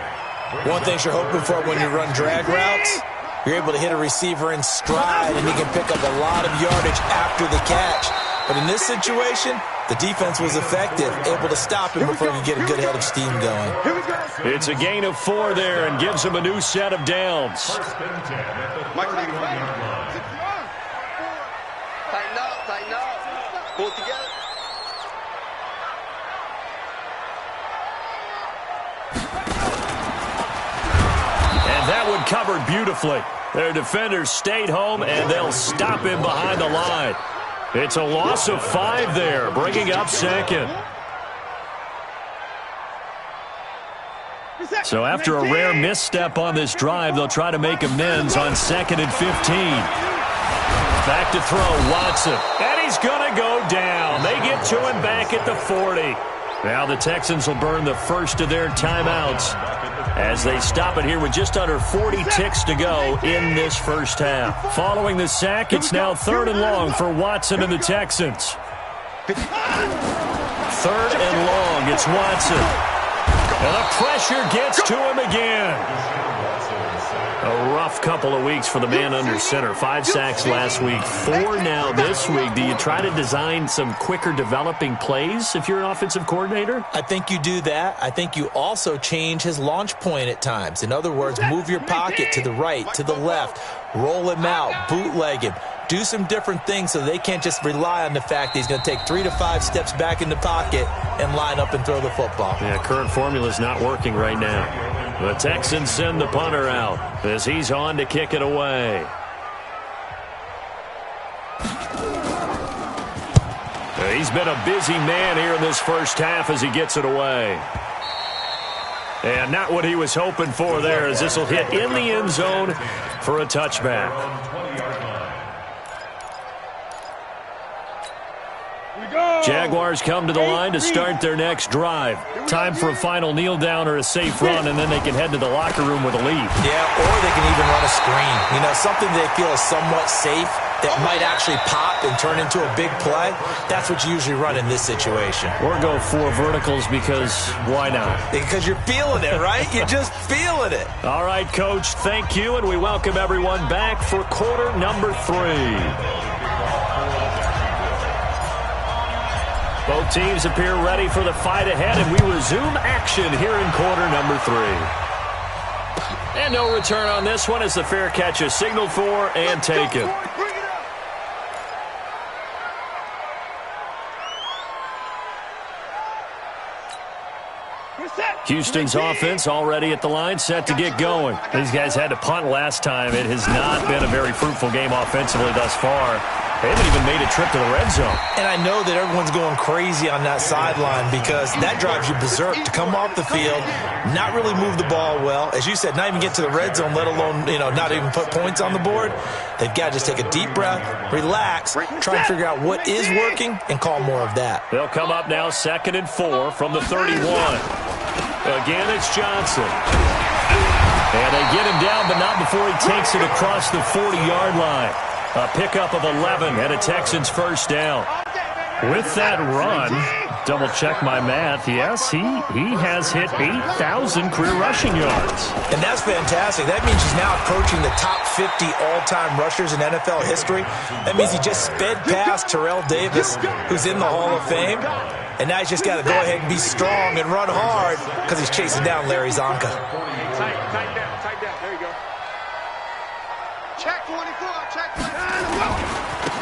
One thing you're hoping for when you run drag routes, you're able to hit a receiver in stride, and he can pick up a lot of yardage after the catch. But in this situation, the defense was effective, able to stop him before he could get a good head of steam going. It's a gain of 4 there and gives him a new set of downs. First and 10 at the 31-yard line. Tighten up. Pull it together. And that one covered beautifully. Their defenders stayed home, and they'll stop him behind the line. It's a loss of 5 there, bringing up second. So after a rare misstep on this drive, they'll try to make amends on 2nd and 15. Back to throw, Watson. And he's going to go down. They get to him back at the 40. Now the Texans will burn the first of their timeouts as they stop it here with just under 40 ticks to go in this first half. Following the sack, it's now 3rd and long for Watson and the Texans. 3rd and long, it's Watson. And the pressure gets to him again. A rough couple of weeks for the man under center. 5 sacks last week, 4 now this week. Do you try to design some quicker developing plays if you're an offensive coordinator? I think you do that. I think you also change his launch point at times. In other words, move your pocket to the right, to the left, roll him out, bootleg him. Do some different things so they can't just rely on the fact that he's going to take 3 to 5 steps back in the pocket and line up and throw the football. Yeah, current formula is not working right now. The Texans send the punter out as he's on to kick it away. He's been a busy man here in this first half as he gets it away. And not what he was hoping for there, as this will hit in the end zone for a touchback. Jaguars come to the line to start their next drive. Time for a final kneel down or a safe run, and then they can head to the locker room with a lead. Yeah, or they can even run a screen. You know, something they feel is somewhat safe that might actually pop and turn into a big play. That's what you usually run in this situation. Or go 4 verticals because why not? Because you're feeling it, right? You're just feeling it. All right, Coach, thank you, and we welcome everyone back for quarter number 3. Both teams appear ready for the fight ahead, and we resume action here in quarter number 3. And no return on this one as the fair catch is signaled for and taken. Houston's offense already at the line, set to get going. These guys had to punt last time. It has not been a very fruitful game offensively thus far. They haven't even made a trip to the red zone. And I know that everyone's going crazy on that sideline because that drives you berserk to come off the field, not really move the ball well. As you said, not even get to the red zone, let alone, not even put points on the board. They've got to just take a deep breath, relax, try and figure out what is working, and call more of that. They'll come up now 2nd and 4 from the 31. Again, it's Johnson. And they get him down, but not before he takes it across the 40-yard line. A pickup of 11 and a Texans first down. With that run, double check my math, yes, he has hit 8,000 career rushing yards. And that's fantastic. That means he's now approaching the top 50 all-time rushers in NFL history. That means he just sped past Terrell Davis, who's in the Hall of Fame. And now he's just got to go ahead and be strong and run hard because he's chasing down Larry Zonka. Tight down. There you go. Check 24, check 24.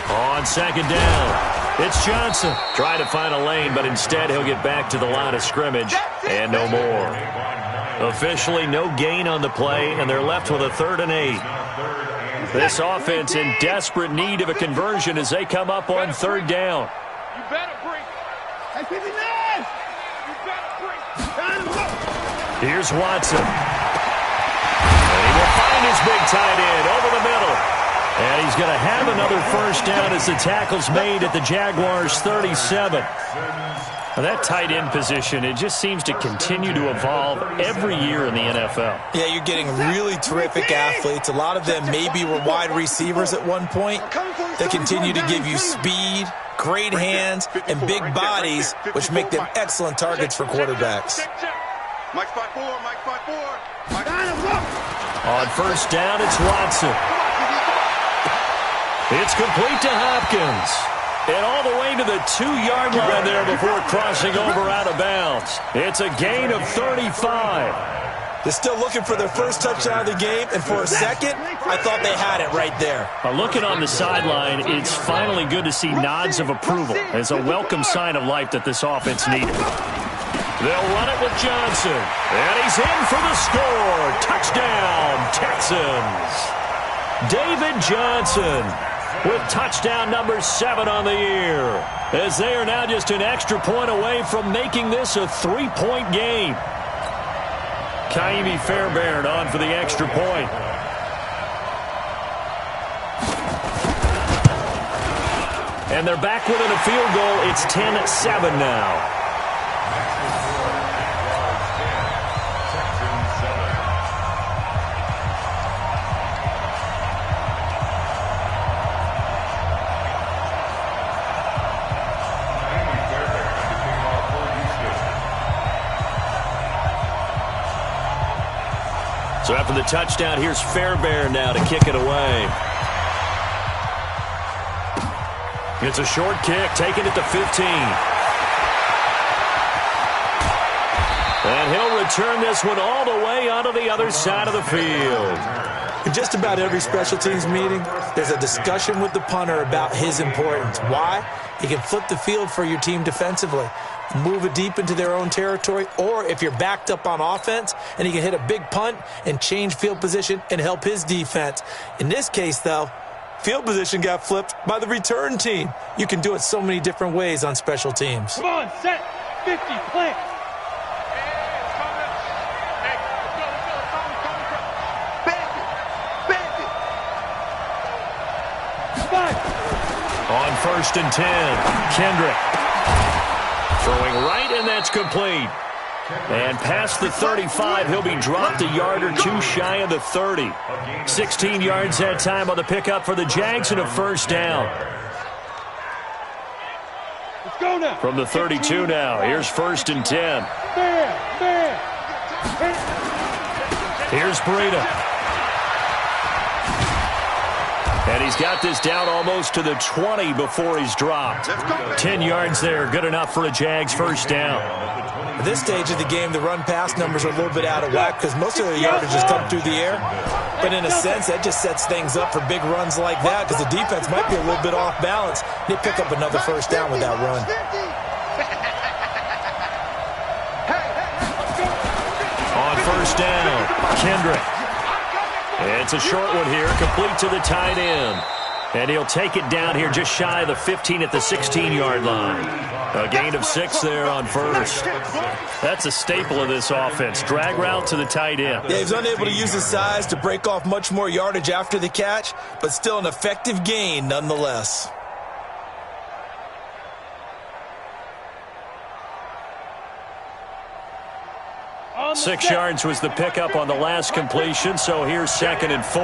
On second down, it's Johnson. Trying to find a lane, but instead he'll get back to the line of scrimmage and no more. Officially no gain on the play, and they're left with a 3rd and 8. This offense in desperate need of a conversion as they come up on 3rd down. You better bring. Hey, 59! You better bring. Here's Watson. And he will find his big tight end over the middle. And he's going to have another first down as the tackle's made at the Jaguars' 37. Now that tight end position, it just seems to continue to evolve every year in the NFL. Yeah, you're getting really terrific athletes. A lot of them maybe were wide receivers at one point. They continue to give you speed, great hands, and big bodies, which make them excellent targets for quarterbacks. Mike 5-4, Mike 5-4. On first down, it's Watson. It's complete to Hopkins. And all the way to the 2-yard line there before crossing over out of bounds. It's a gain of 35. They're still looking for their first touchdown of the game, and for a second, I thought they had it right there. Looking on the sideline, it's finally good to see nods of approval as a welcome sign of life that this offense needed. They'll run it with Johnson, and he's in for the score. Touchdown, Texans. David Johnson with touchdown number 7 on the year, as they are now just an extra point away from making this a 3-point game. Kaimi Fairbairn on for the extra point. And they're back within a field goal. It's 10-7 now. So after the touchdown, here's Fairbairn now to kick it away. It's a short kick, taking it to 15. And he'll return this one all the way onto the other side of the field. In just about every special teams meeting, there's a discussion with the punter about his importance. Why? He can flip the field for your team defensively, move it deep into their own territory, or if you're backed up on offense, and he can hit a big punt and change field position and help his defense. In this case, though, field position got flipped by the return team. You can do it so many different ways on special teams. Come on, set, 50, plant. On first and 10, Kendrick. Throwing right, and that's complete. And past the 35, he'll be dropped a yard or two shy of the 30. 16 yards that time on the pickup for the Jags and a first down. Let's go now. From the 32 now, here's first and 10. Here's Breida. And he's got this down almost to the 20 before he's dropped. 10 yards there, good enough for a Jags first down. At this stage of the game, the run-pass numbers are a little bit out of whack because most of the yardage has come through the air. But in a sense, that just sets things up for big runs like that because the defense might be a little bit off balance. They pick up another first down with that run. On first down, Kendrick. It's a short one here, complete to the tight end. And he'll take it down here just shy of the 15 at the 16-yard line. A gain of 6 there on first. That's a staple of this offense. Drag route to the tight end. Yeah, he's unable to use his size to break off much more yardage after the catch, but still an effective gain nonetheless. Six yards was the pickup on the last completion, so here's 2nd and 4.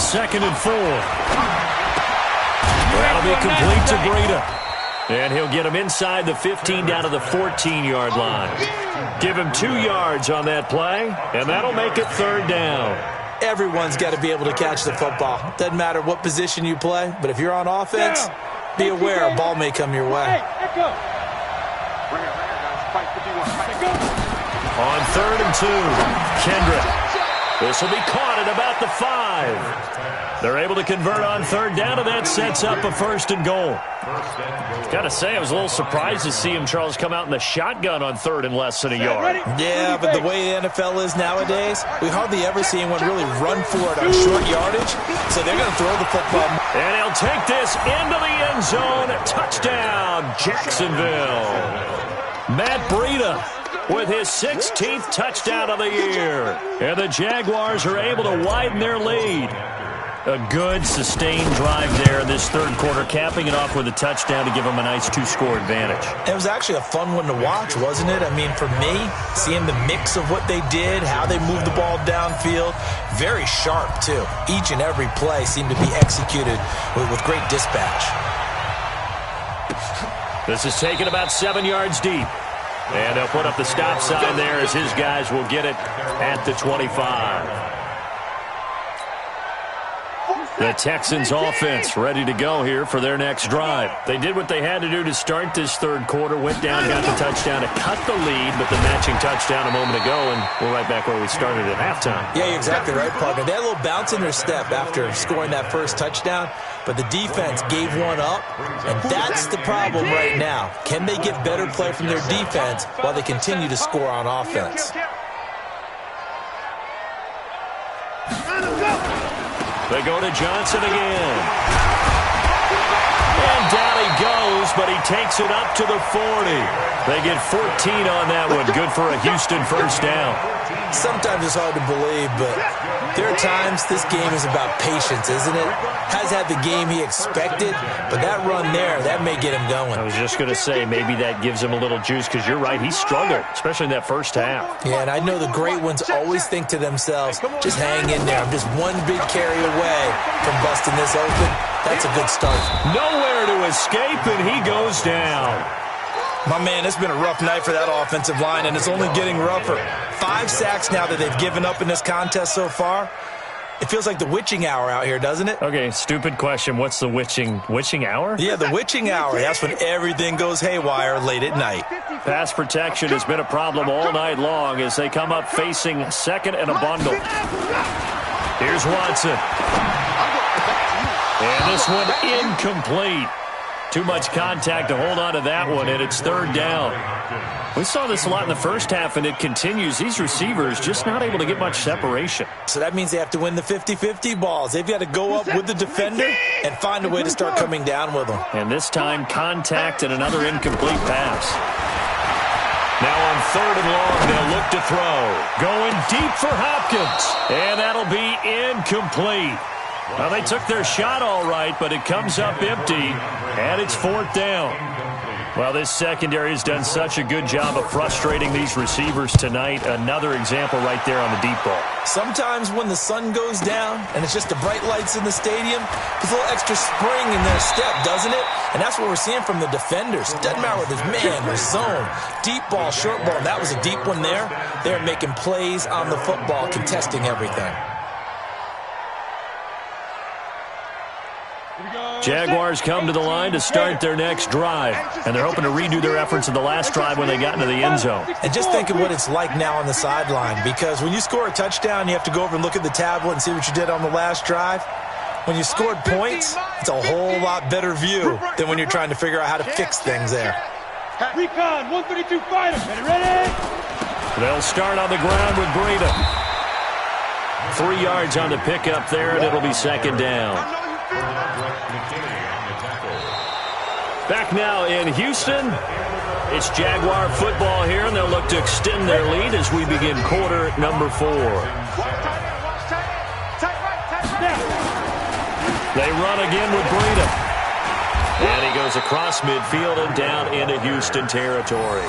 2nd and 4. That'll be complete to Breida. And he'll get him inside the 15 down to the 14-yard line. Give him 2 yards on that play, and that'll make it 3rd down. Everyone's got to be able to catch the football. Doesn't matter what position you play, but if you're on offense, be aware a ball may come your way. On 3rd and 2, Kendrick. This will be caught at about the 5. They're able to convert on 3rd down, and that sets up a 1st and goal. Got to say, I was a little surprised to see him, Charles, come out in the shotgun on 3rd and less than a yard. Yeah, but the way the NFL is nowadays, we hardly ever see anyone really run for it on short yardage, so they're going to throw the football. And he'll take this into the end zone. Touchdown, Jacksonville. Matt Breida with his 16th touchdown of the year. And the Jaguars are able to widen their lead. A good, sustained drive there in this 3rd quarter, capping it off with a touchdown to give them a nice 2-score advantage. It was actually a fun one to watch, wasn't it? I mean, for me, seeing the mix of what they did, how they moved the ball downfield, very sharp, too. Each and every play seemed to be executed with great dispatch. This is taken about 7 yards deep. And they'll put up the stop sign there as his guys will get it at the 25. The Texans offense ready to go here for their next drive. They did what they had to do to start this 3rd quarter, went down, got the touchdown to cut the lead, but the matching touchdown a moment ago, and we're right back where we started at halftime. Yeah, you're exactly right, partner. They had a little bounce in their step after scoring that first touchdown, but the defense gave one up, and that's the problem right now. Can they get better play from their defense while they continue to score on offense? They go to Johnson again. And down he goes, but he takes it up to the 40. They get 14 on that one. Good for a Houston 1st down. Sometimes it's hard to believe, but there are times this game is about patience, isn't it? Has had the game he expected, but that run there, that may get him going. I was just going to say, maybe that gives him a little juice, because you're right, he struggled, especially in that first half. Yeah, and I know the great ones always think to themselves, just hang in there. I'm just one big carry away from busting this open. That's a good start. Nowhere to escape, and he goes down. My man, it's been a rough night for that offensive line, and it's only getting rougher. 5 sacks now that they've given up in this contest so far. It feels like the witching hour out here, doesn't it? Okay, stupid question. What's the witching hour? Yeah, the witching hour. That's when everything goes haywire late at night. Pass protection has been a problem all night long as they come up facing 2nd and a bundle. Here's Watson. And this one incomplete. Too much contact to hold on to that one, and it's 3rd down. We saw this a lot in the first half, and it continues. These receivers just not able to get much separation. So that means they have to win the 50-50 balls. They've got to go up with the defender and find a way to start coming down with them. And this time, contact and another incomplete pass. Now on 3rd and long, they'll look to throw. Going deep for Hopkins, and that'll be incomplete. Well, they took their shot all right, but it comes up empty, and it's 4th down. Well, this secondary has done such a good job of frustrating these receivers tonight. Another example right there on the deep ball. Sometimes when the sun goes down and it's just the bright lights in the stadium, there's a little extra spring in their step, doesn't it? And that's what we're seeing from the defenders. Doesn't matter whether it's man or zone, deep ball, short ball. That was a deep one there. They're making plays on the football, contesting everything. Jaguars come to the line to start their next drive, and they're hoping to redo their efforts in the last drive when they got into the end zone. And just think of what it's like now on the sideline, because when you score a touchdown, you have to go over and look at the tablet and see what you did on the last drive. When you scored points, it's a whole lot better view than when you're trying to figure out how to fix things there. Recon, 132 fighter. Ready? They'll start on the ground with Breida. 3 yards on the pickup there, and it'll be 2nd down. Back now in Houston, it's Jaguar football here, and they'll look to extend their lead as we begin quarter number 4. They run again with Breida. And he goes across midfield and down into Houston territory.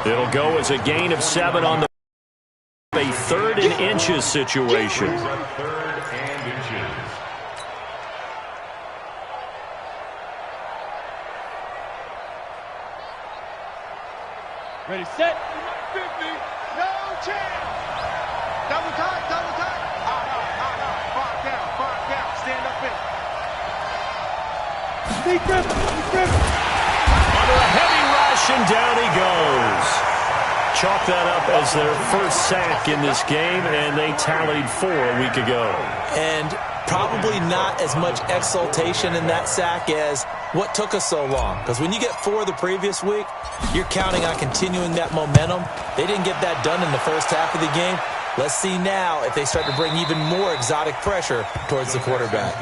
It'll go as a gain of 7 on the a 3rd and inches situation. Ready, set. 50. No chance. Double time, double time. No. 5 down. Stand up in. Under a heavy rush, and down he goes. Chalk that up as their first sack in this game, and they tallied 4 a week ago. And probably not as much exultation in that sack as what took us so long. Because when you get 4 the previous week, you're counting on continuing that momentum. They didn't get that done in the first half of the game. Let's see now if they start to bring even more exotic pressure towards the quarterback.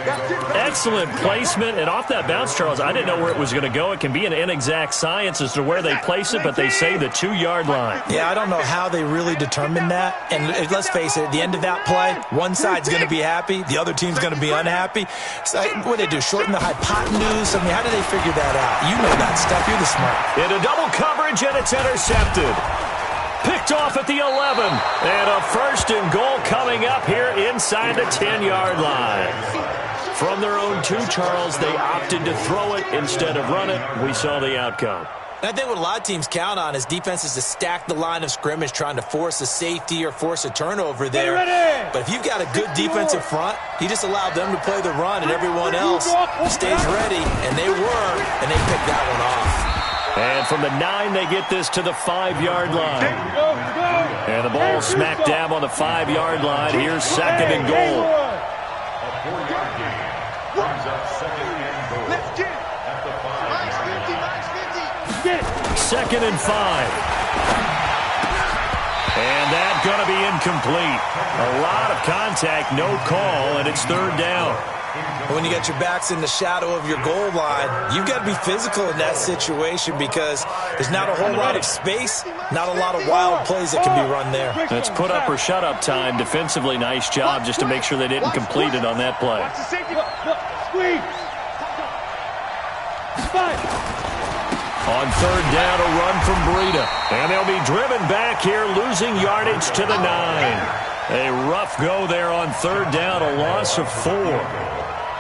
Excellent placement, and off that bounce, Charles, I didn't know where it was going to go. It can be an inexact science as to where they place it, but they say the 2-yard line. Yeah, I don't know how they really determined that. And let's face it, at the end of that play, one side's going to be happy, the other team's going to be unhappy. So, what do they do, shorten the hypotenuse? I mean, how do they figure that out? You know that stuff. You're the smart. Into double coverage, and it's intercepted. Picked off at the 11. And a 1st and goal coming up here inside the 10-yard line. From their own 2, Charles, they opted to throw it instead of run it. We saw the outcome. And I think what a lot of teams count on is defenses to stack the line of scrimmage, trying to force a safety or force a turnover there. But if you've got a good defensive front, you just allow them to play the run, and everyone else stays ready. And they were, and they picked that one off. And from the 9, they get this to the 5-yard line. And the ball smack dab on the 5-yard line. Here's 2nd and goal. A 4-yard gain brings up 2nd and goal. Let's get it. At the 5. Get it. 2nd and 5. And that's going to be incomplete. A lot of contact, no call, and it's 3rd down. When you got your backs in the shadow of your goal line, you've got to be physical in that situation because there's not a whole lot of space, not a lot of wild plays that can be run there. That's put up or shut up time. Defensively, nice job just to make sure they didn't complete it on that play. Squeeze. On 3rd down, a run from Breida. And they'll be driven back here, losing yardage to the 9. A rough go there on 3rd down, a loss of 4.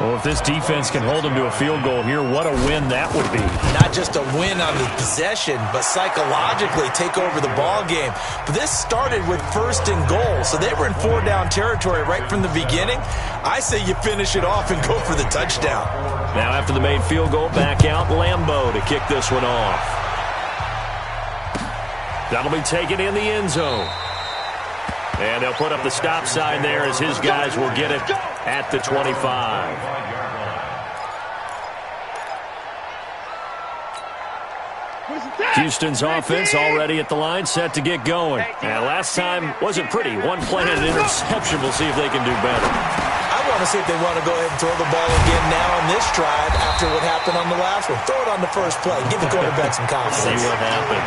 Well, if this defense can hold them to a field goal here, what a win that would be. Not just a win on the possession, but psychologically take over the ball game. But this started with 1st and goal, so they were in 4-down territory right from the beginning. I say you finish it off and go for the touchdown. Now after the made field goal, back out Lambeau to kick this one off. That'll be taken in the end zone. And they'll put up the stop sign there as his guys will get it at the 25. Houston's offense already at the line, set to get going. And last time wasn't pretty. 1 play and an interception. We'll see if they can do better. I want to see if they want to go ahead and throw the ball again now on this drive after what happened on the last one. Throw it on the first play. Give the quarterback some confidence. See what happens.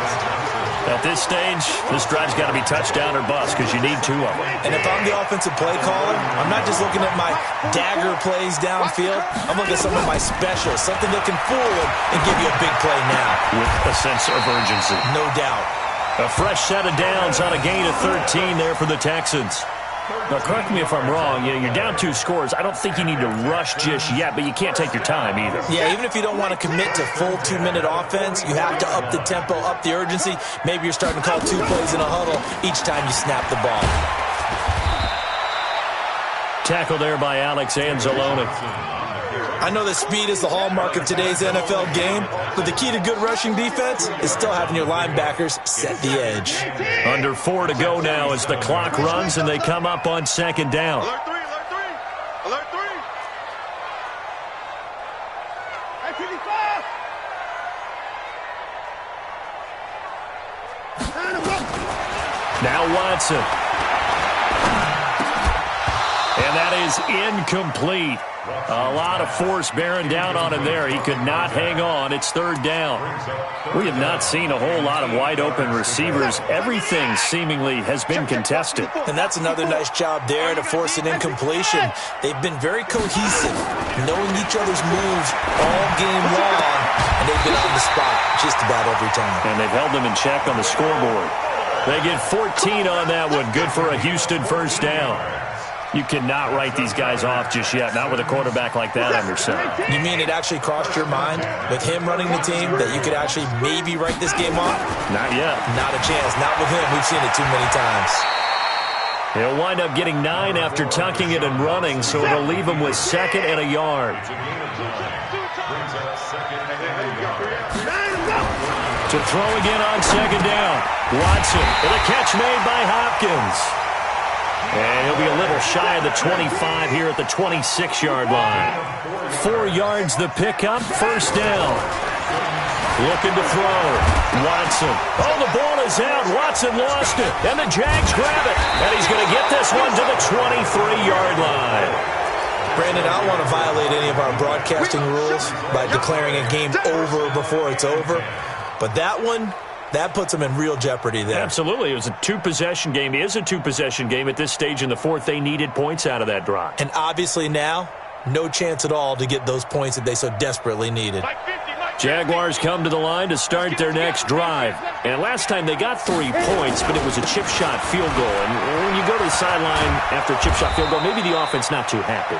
At this stage, this drive's got to be touchdown or bust because you need 2 of them. And if I'm the offensive play caller, I'm not just looking at my dagger plays downfield. I'm looking at some of my specials, something that can fool them and give you a big play now. With a sense of urgency. No doubt. A fresh set of downs on a gain of 13 there for the Texans. Now, correct me if I'm wrong. You're down 2 scores. I don't think you need to rush just yet, but you can't take your time either. Yeah, even if you don't want to commit to full 2-minute offense, you have to up the tempo, up the urgency. Maybe you're starting to call 2 plays in a huddle each time you snap the ball. Tackle there by Alex Anzalone. I know that speed is the hallmark of today's NFL game, but the key to good rushing defense is still having your linebackers set the edge. Under 4 to go now as the clock runs and they come up on 2nd down. Alert 3. Alert 3. Hey, 55. Now Watson. And that is incomplete. A lot of force bearing down on him there. He could not hang on. It's 3rd down. We have not seen a whole lot of wide-open receivers. Everything seemingly has been contested. And that's another nice job there to force an incompletion. They've been very cohesive, knowing each other's moves all game long, and they've been on the spot just about every time. And they've held them in check on the scoreboard. They get 14 on that one. Good for a Houston 1st down. You cannot write these guys off just yet, not with a quarterback like that under center. You mean it actually crossed your mind with him running the team that you could actually maybe write this game off? Not yet. Not a chance. Not with him. We've seen it too many times. He'll wind up getting 9 after tucking it and running, so it'll leave him with 2nd and a yard. To throw again on 2nd down. Watson with a catch made by Hopkins. And he'll be a little shy of the 25 here at the 26-yard line. 4 yards the pickup, 1st down. Looking to throw. Watson. Oh, the ball is out. Watson lost it. And the Jags grab it. And he's going to get this one to the 23-yard line. Brandon, I don't want to violate any of our broadcasting rules by declaring a game over before it's over. But that one, that puts them in real jeopardy there. Absolutely. It was a 2-possession game. It is a 2-possession game at this stage in the 4th. They needed points out of that drive. And obviously now, no chance at all to get those points that they so desperately needed. Jaguars come to the line to start their next drive. And last time they got 3 points, but it was a chip shot field goal. And when you go to the sideline after a chip shot field goal, maybe the offense not too happy.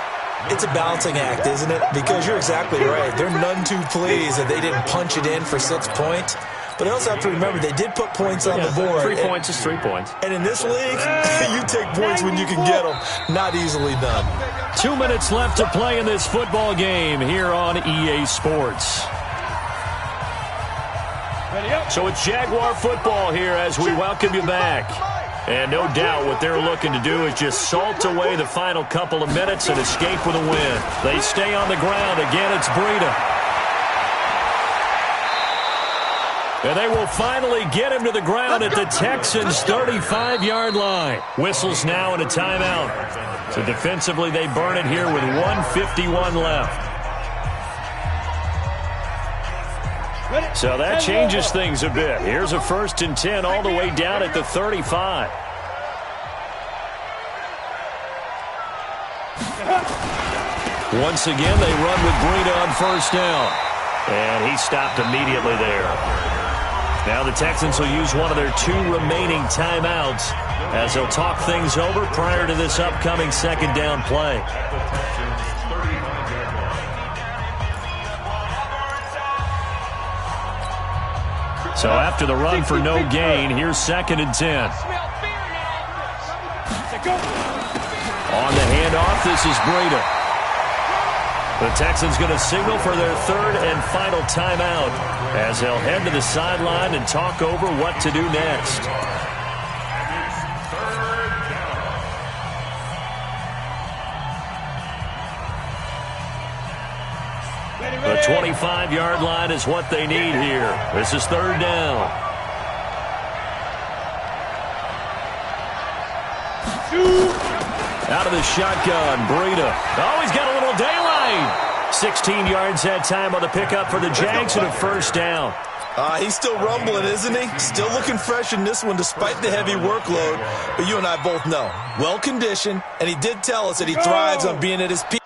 It's a balancing act, isn't it? Because you're exactly right. They're none too pleased that they didn't punch it in for 6 points. But I also have to remember they did put points on the board. 3 points is 3 points. And in this league, you take points when you can get them. Not easily done. 2 minutes left to play in this football game here on EA Sports. So it's Jaguar football here as we welcome you back. And no doubt what they're looking to do is just salt away the final couple of minutes and escape with a win. They stay on the ground. Again, it's Breida. And they will finally get him to the ground at the Texans' 35-yard line. Whistles now and a timeout. So defensively, they burn it here with 1:51 left. So that changes things a bit. Here's a 1st and 10 all the way down at the 35. Once again, they run with Breida on 1st down. And he stopped immediately there. Now the Texans will use one of their 2 remaining timeouts as they'll talk things over prior to this upcoming 2nd down play. So after the run for no gain, here's 2nd and 10. On the handoff, this is Breida. The Texans going to signal for their 3rd and final timeout as they'll head to the sideline and talk over what to do next. The 25-yard line is what they need here. This is 3rd down. Out of the shotgun, Breida. Oh, he's got a little daylight. 16 yards that time on the pickup for the Jags and a 1st down. He's still rumbling, isn't he? Still looking fresh in this one despite the heavy workload. But you and I both know, well-conditioned, and he did tell us that he thrives on being at his peak.